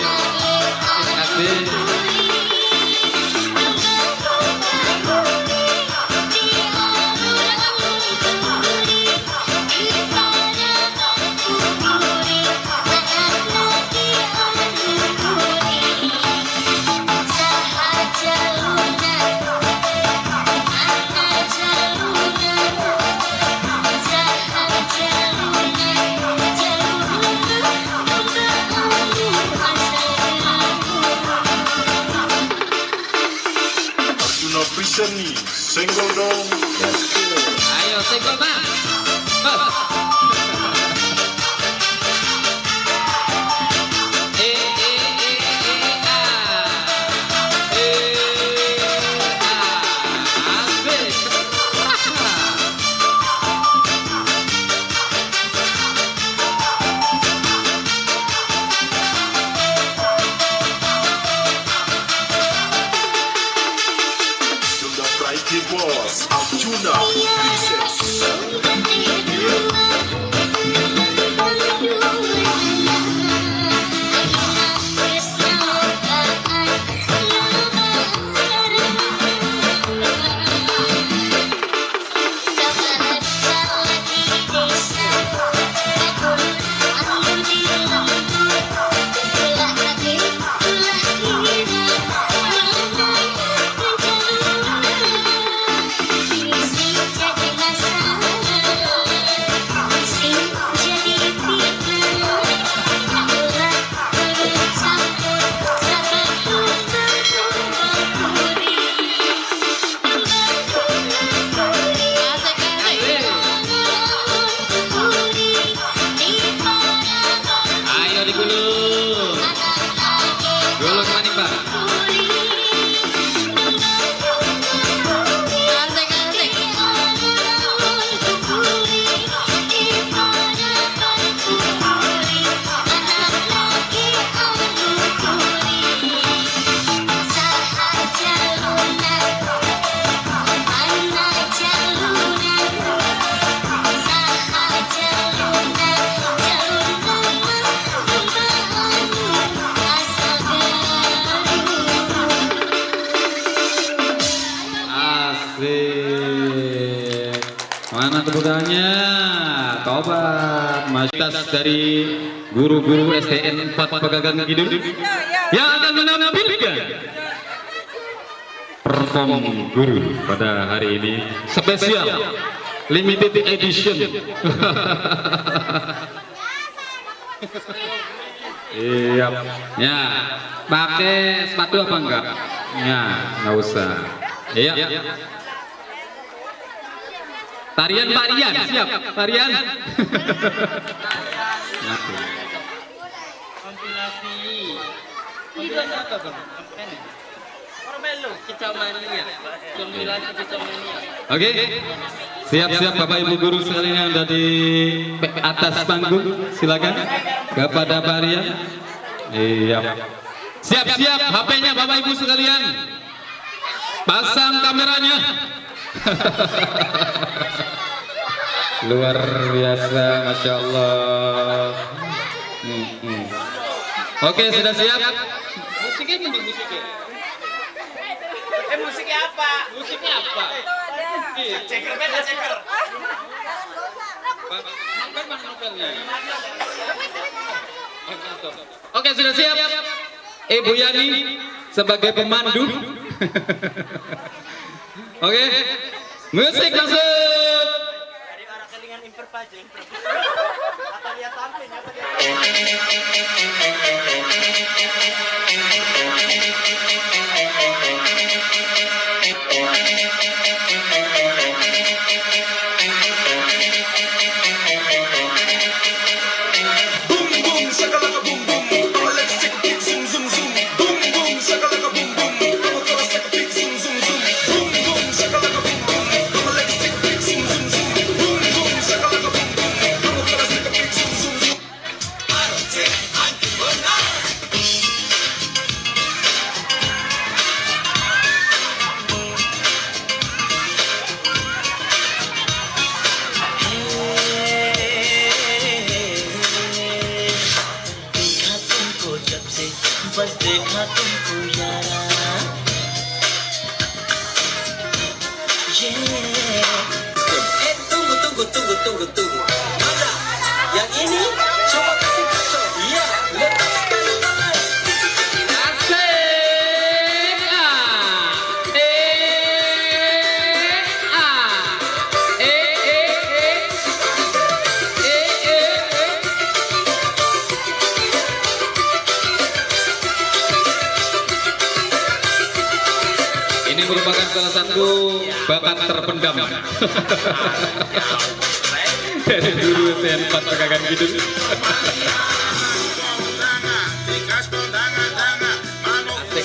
Arjuna Princess single dong. Ayo single Mas. Mas. Sunda Pride Boss Arjuna Princess. Ayo digulung. Gulung maning Pak. Asik. Mana tepukannya? Tobat. Mayoritas dari guru-guru SDN 4 Pegagan Kidul yang akan menampilkan perform guru pada hari ini spesial limited edition. Iya, ya, pakai sepatu apa enggak? Ya, nggak usah. Iya. Tarian Pak Rian, siap, Tarian. Kompilasi apa bang? Oke, siap-siap Bapak Ibu guru sekalian yang ada di atas panggung, silakan kepada Pak Rian. Iya, siap-siap HP-nya Bapak Ibu sekalian, pasang kameranya. Luar biasa, Masya Allah. Oke, sudah siap? Musiknya mending musiknya. Musiknya apa? Musiknya apa? Ceker beda ceker. Oke, sudah siap? Ibu Yani sebagai pemandu. Oke, musik langsung. Dari arah kelingan imperpajeng. Apa lihat samping? Apa बस देखा तुमको यारा tunggu mana yang ini coba kasih kacau iya lepaskan tangan ini merupakan salah satu bakat terpendam dari guru SN4 Pegagan Kidul.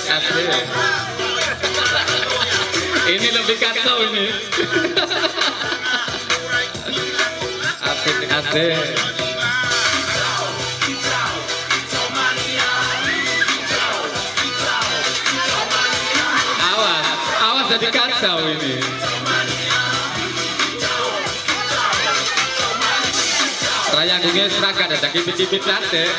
Asik. Ini lebih kacau ini. Asik. Awas jadi kacau ini. Raya gunge serakat ada kipit-kipit sate.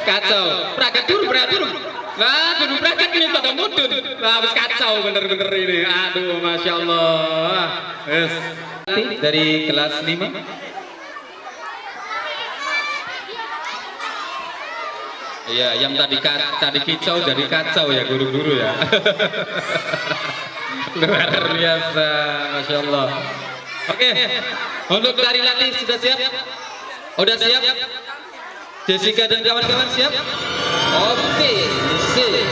Kacau, beratur. Nah, dulu bracket ini pada mudun. Nah, habis kacau bener-bener ini. Aduh, Masya Allah. Yes. Dari kelas 5. Iya, yang tadi kicau jadi kacau ya guru-guru ya. Luar biasa, Masya Allah. Oke, untuk tari latih sudah siap? Udah siap? Jessica dan kawan-kawan siap? Oke, sip.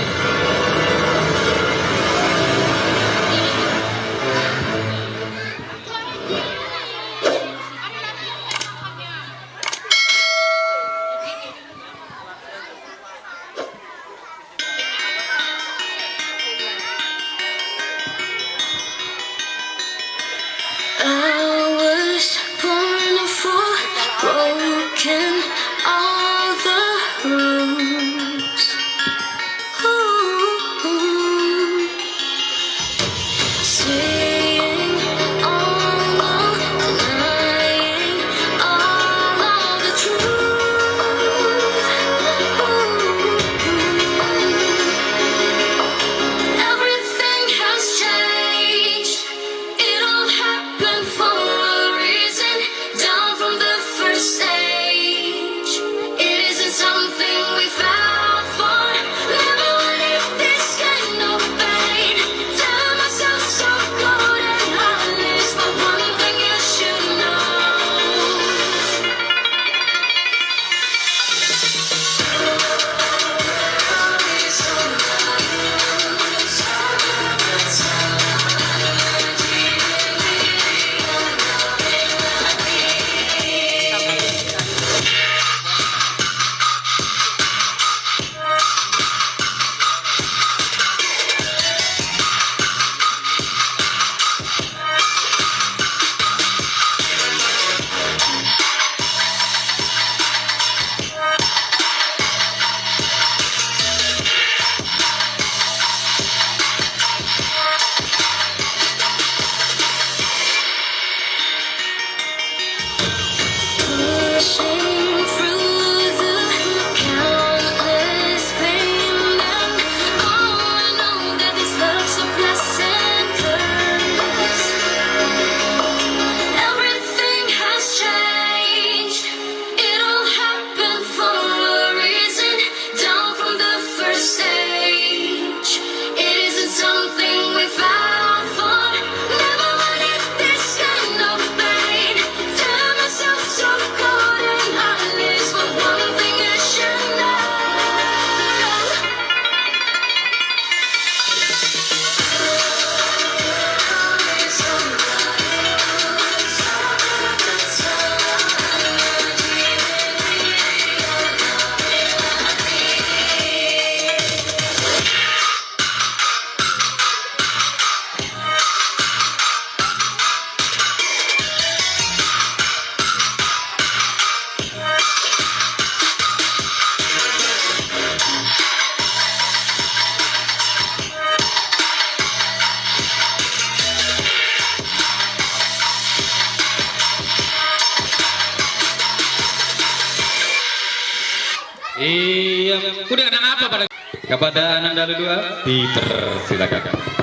Undangan apa pada kepada Ananda Dua dipersilakan.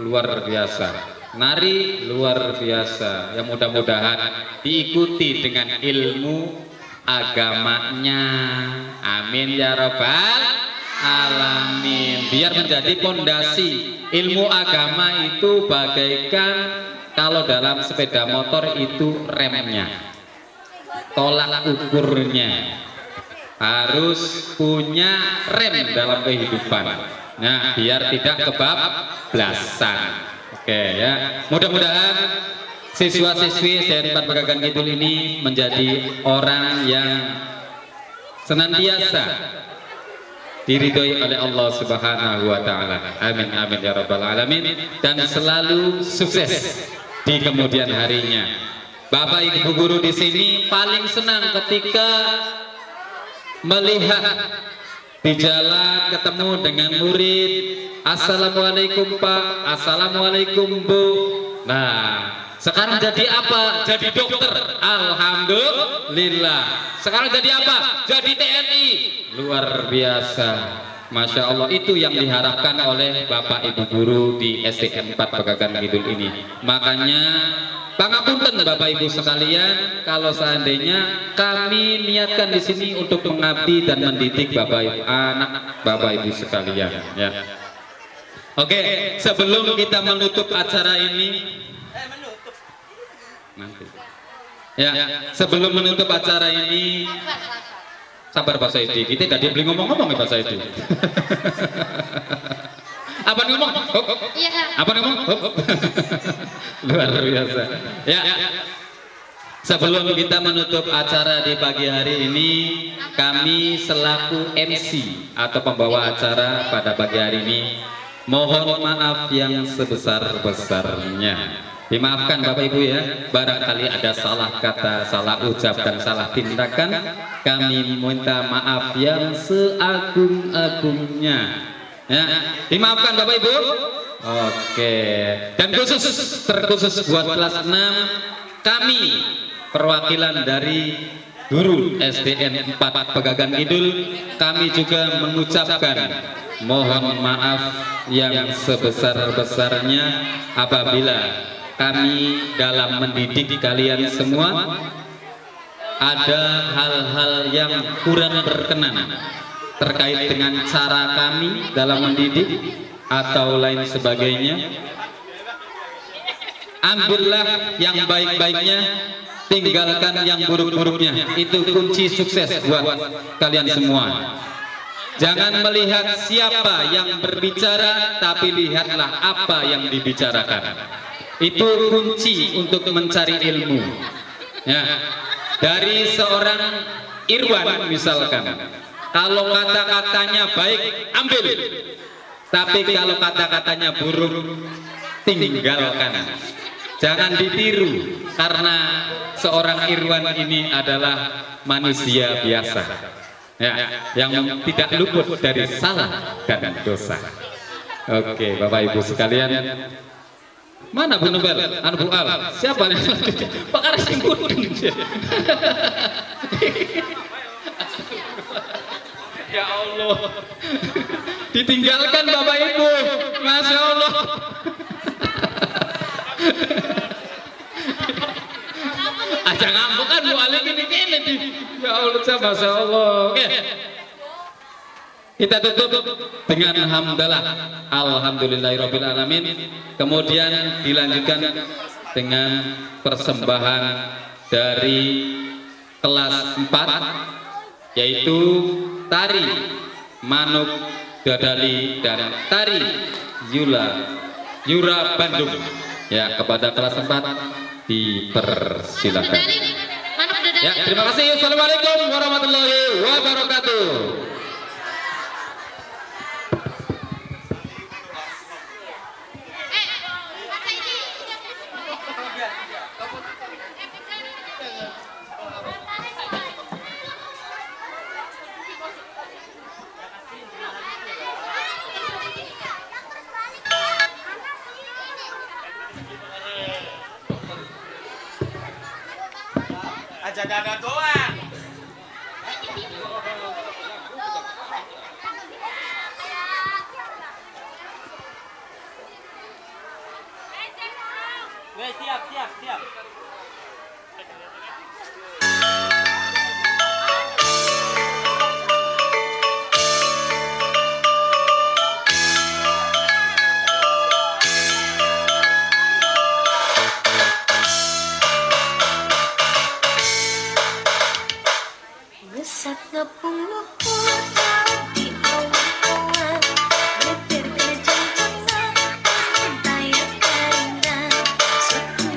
Luar biasa, nari luar biasa. Yang mudah-mudahan diikuti dengan ilmu agamanya. Amin ya rabbal alamin. Biar menjadi pondasi. Ilmu agama itu bagaikan kalau dalam sepeda motor itu remnya, tolak ukurnya. Harus punya rem dalam kehidupan. Nah, biar tidak kebablasan. Oke ya. Mudah-mudahan siswa-siswi SDN 4 Pegagan Kidul ini menjadi orang yang senantiasa diridhoi oleh Allah Subhanahu wa taala. Amin amin ya rabbal alamin, dan selalu sukses di kemudian harinya. Bapak Ibu guru di sini paling senang ketika melihat di jalan ketemu dengan murid, assalamualaikum Pak, assalamualaikum Bu. Nah, Sekarang jadi apa? Jadi dokter. Alhamdulillah. Sekarang jadi apa? Jadi TNI. Luar biasa. Masya Allah, itu yang diharapkan oleh Bapak Ibu Guru di SDN 4 Pegagan Kidul ini. Makanya pangapunten Bapak Ibu sekalian, kalau seandainya kami niatkan di sini untuk mengabdi dan mendidik Bapak Ibu, anak Bapak Ibu sekalian. Ya. Oke, sebelum kita menutup acara ini, nanti. Ya, sebelum menutup acara ini, sabar Pak Saidi, kita tadi beli ngomong-ngomong ya Pak Saidi. Apa ngomong? Apa ngomong? Luar biasa. Ya. Sebelum kita menutup acara di pagi hari ini, kami selaku MC atau pembawa acara pada pagi hari ini, mohon maaf yang sebesar-besarnya. Dimaafkan Bapak Ibu ya, barangkali ada salah kata, salah ucap dan salah tindakan, kami minta maaf yang seagung-agungnya. Ya, dimaafkan Bapak Ibu. Oke. Dan terkhusus buat kelas 6, kami perwakilan dari guru SDN 4 Pegagan Kidul, kami juga mengucapkan mohon maaf yang sebesar-besarnya apabila kami dalam mendidik kalian semua ada hal-hal yang kurang berkenan terkait dengan cara kami dalam mendidik atau lain sebagainya. Ambillah yang baik-baiknya, tinggalkan yang buruk-buruknya. Itu kunci sukses buat kalian semua. Jangan melihat siapa yang berbicara, tapi lihatlah apa yang dibicarakan. Itu kunci untuk mencari ilmu. Ya, dari seorang Irwan misalkan, kalau kata-katanya baik, ambil. Tapi kalau kata-katanya buruk, tinggalkan. Jangan ditiru, karena seorang Irwan ini adalah manusia biasa, ya, yang tidak luput dari salah dan dosa. Oke, Bapak Ibu sekalian, mana Bu Nobel? Anu Bu Al? Siapa nih? Pak Arsim Kudin. Ya Allah, ditinggalkan Bapak Ibu, Masya Allah. Aja ngambek kan Bu Ali gini. Ya Allah, Masya Allah. Oke, kita tutup dengan hamdalah, alhamdulillahirabbil alamin. Kemudian dilanjutkan dengan persembahan dari kelas 4, yaitu tari Manuk Dadali dan tari Yura Bandung. Ya, kepada kelas 4 dipersilakan. Ya, terima kasih. Assalamualaikum warahmatullahi wabarakatuh. Aja dada doang. Siap. Besar ngepung lumpur di awan-awan, leper kejang-jangan, tayang keringan, suku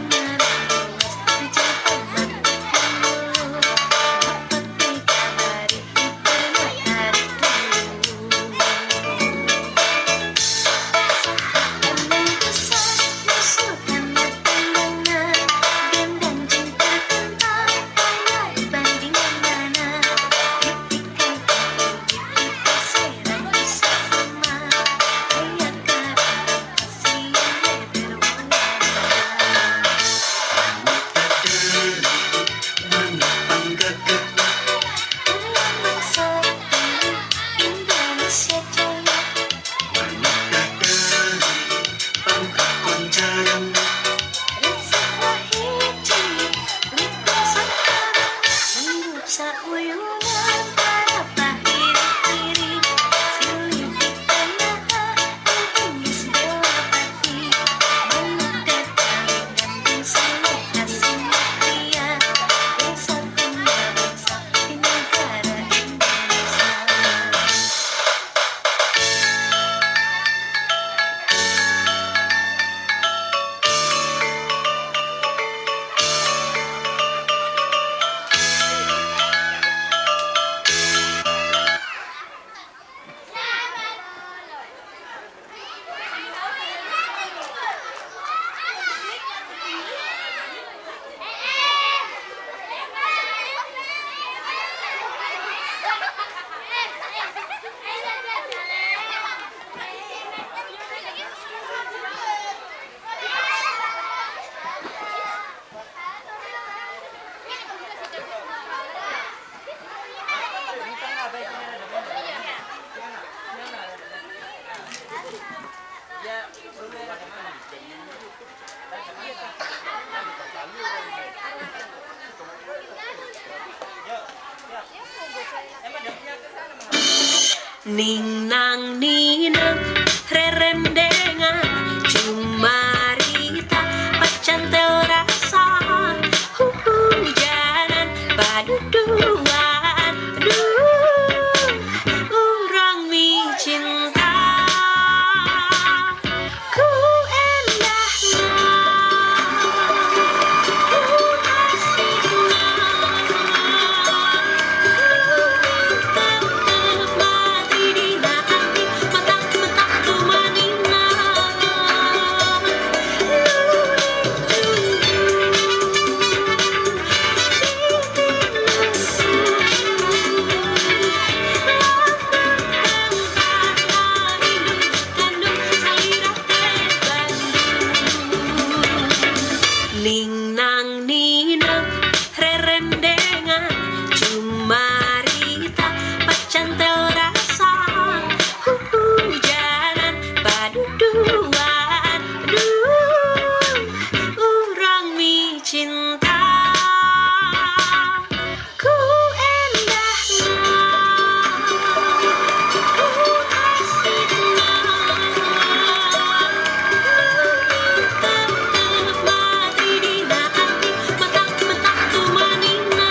Ning nang ninang rerendengan cumarita pacantel rasa hujanan paduduan urang mi cinta ku endahna ku asikna mati dina hati mata-mata tumanina Ning nang ninang rerendengan cumarita pacantel rasa hujanan paduduan urang mi cinta ku endahna ku asikna mati dina hati mata-mata tumanina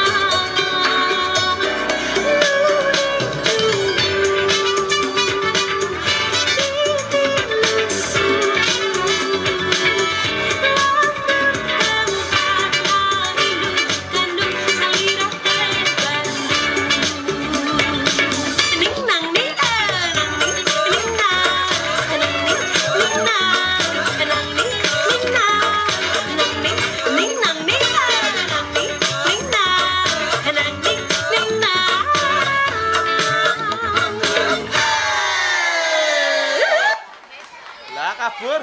Lah kabur.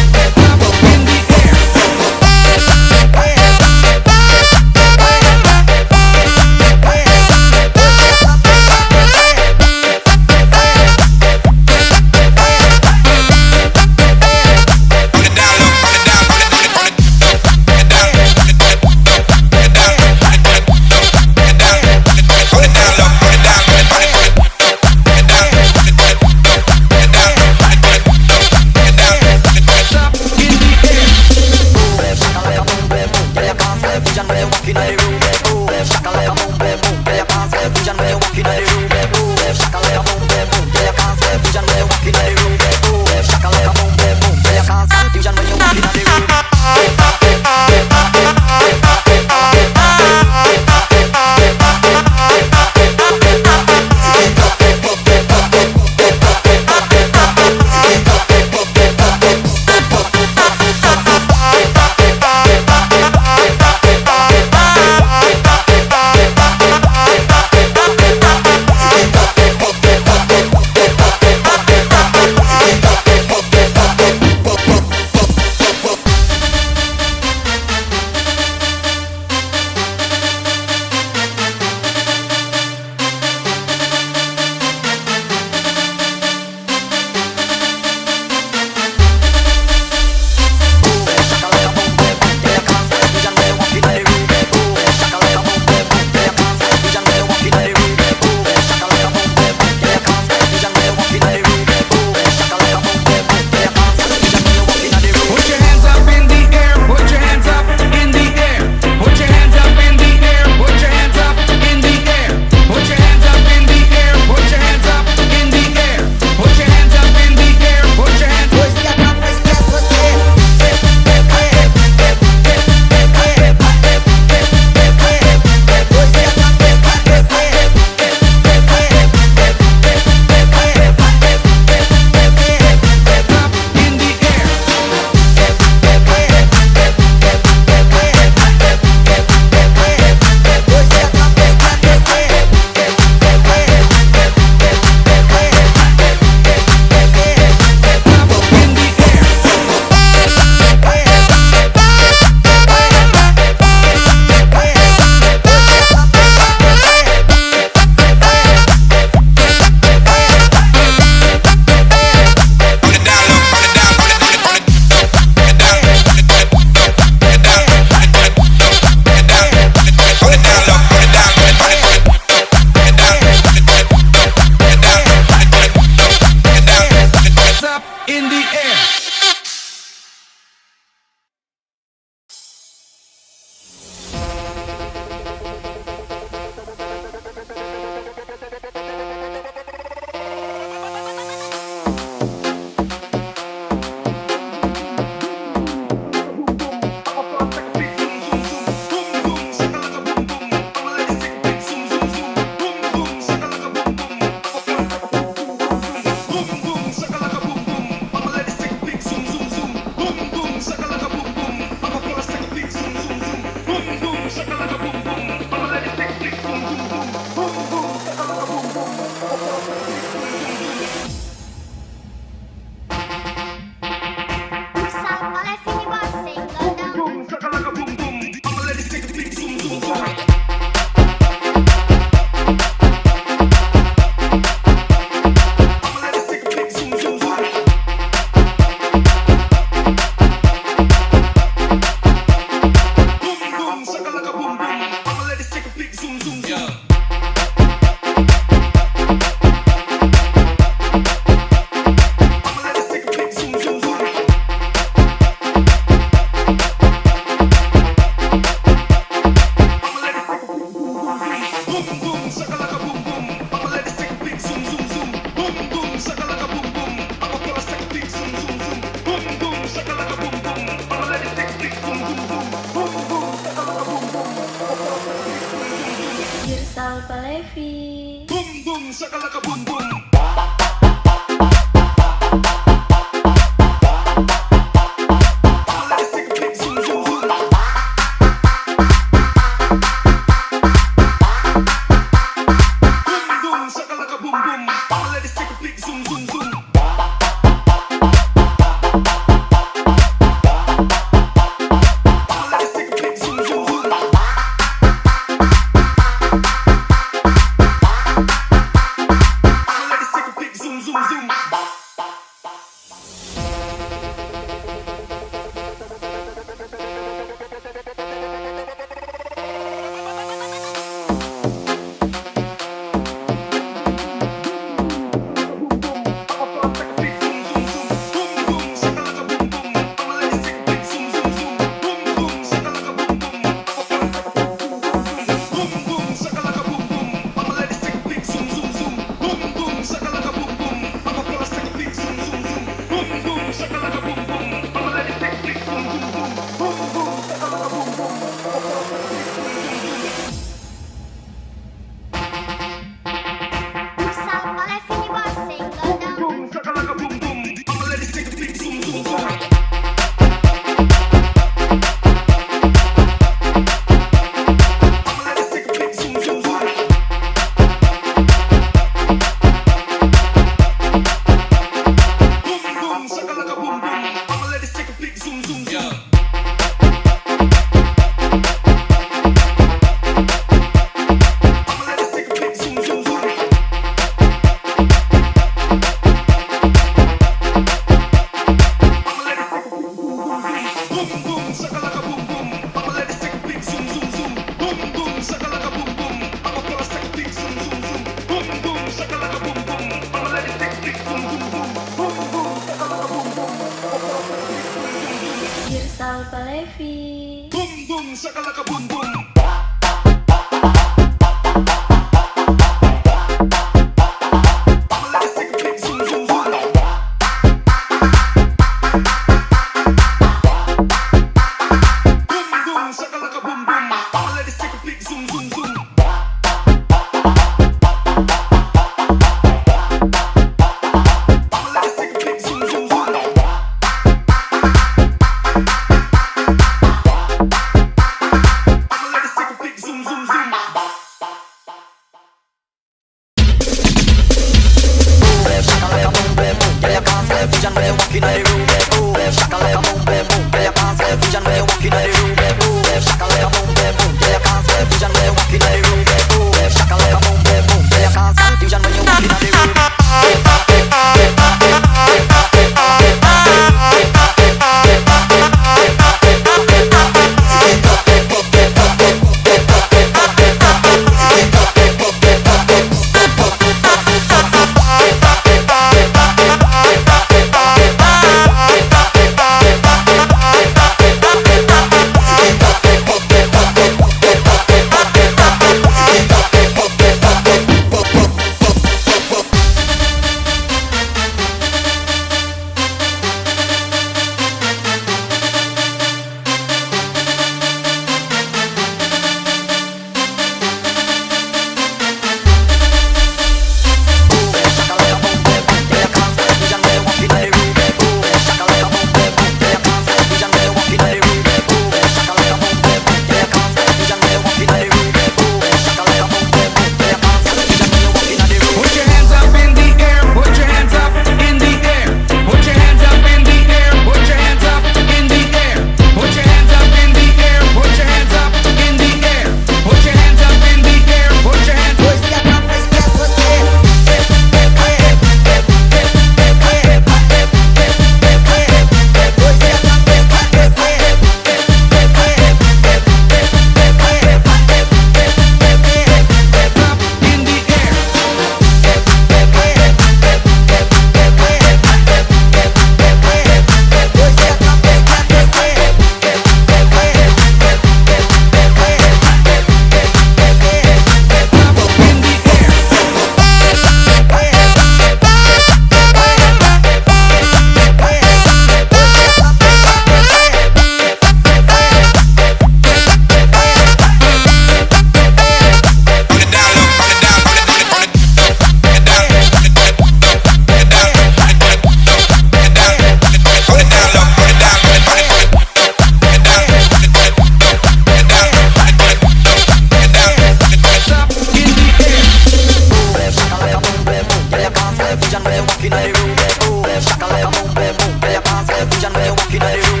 hujan when you walk in the room.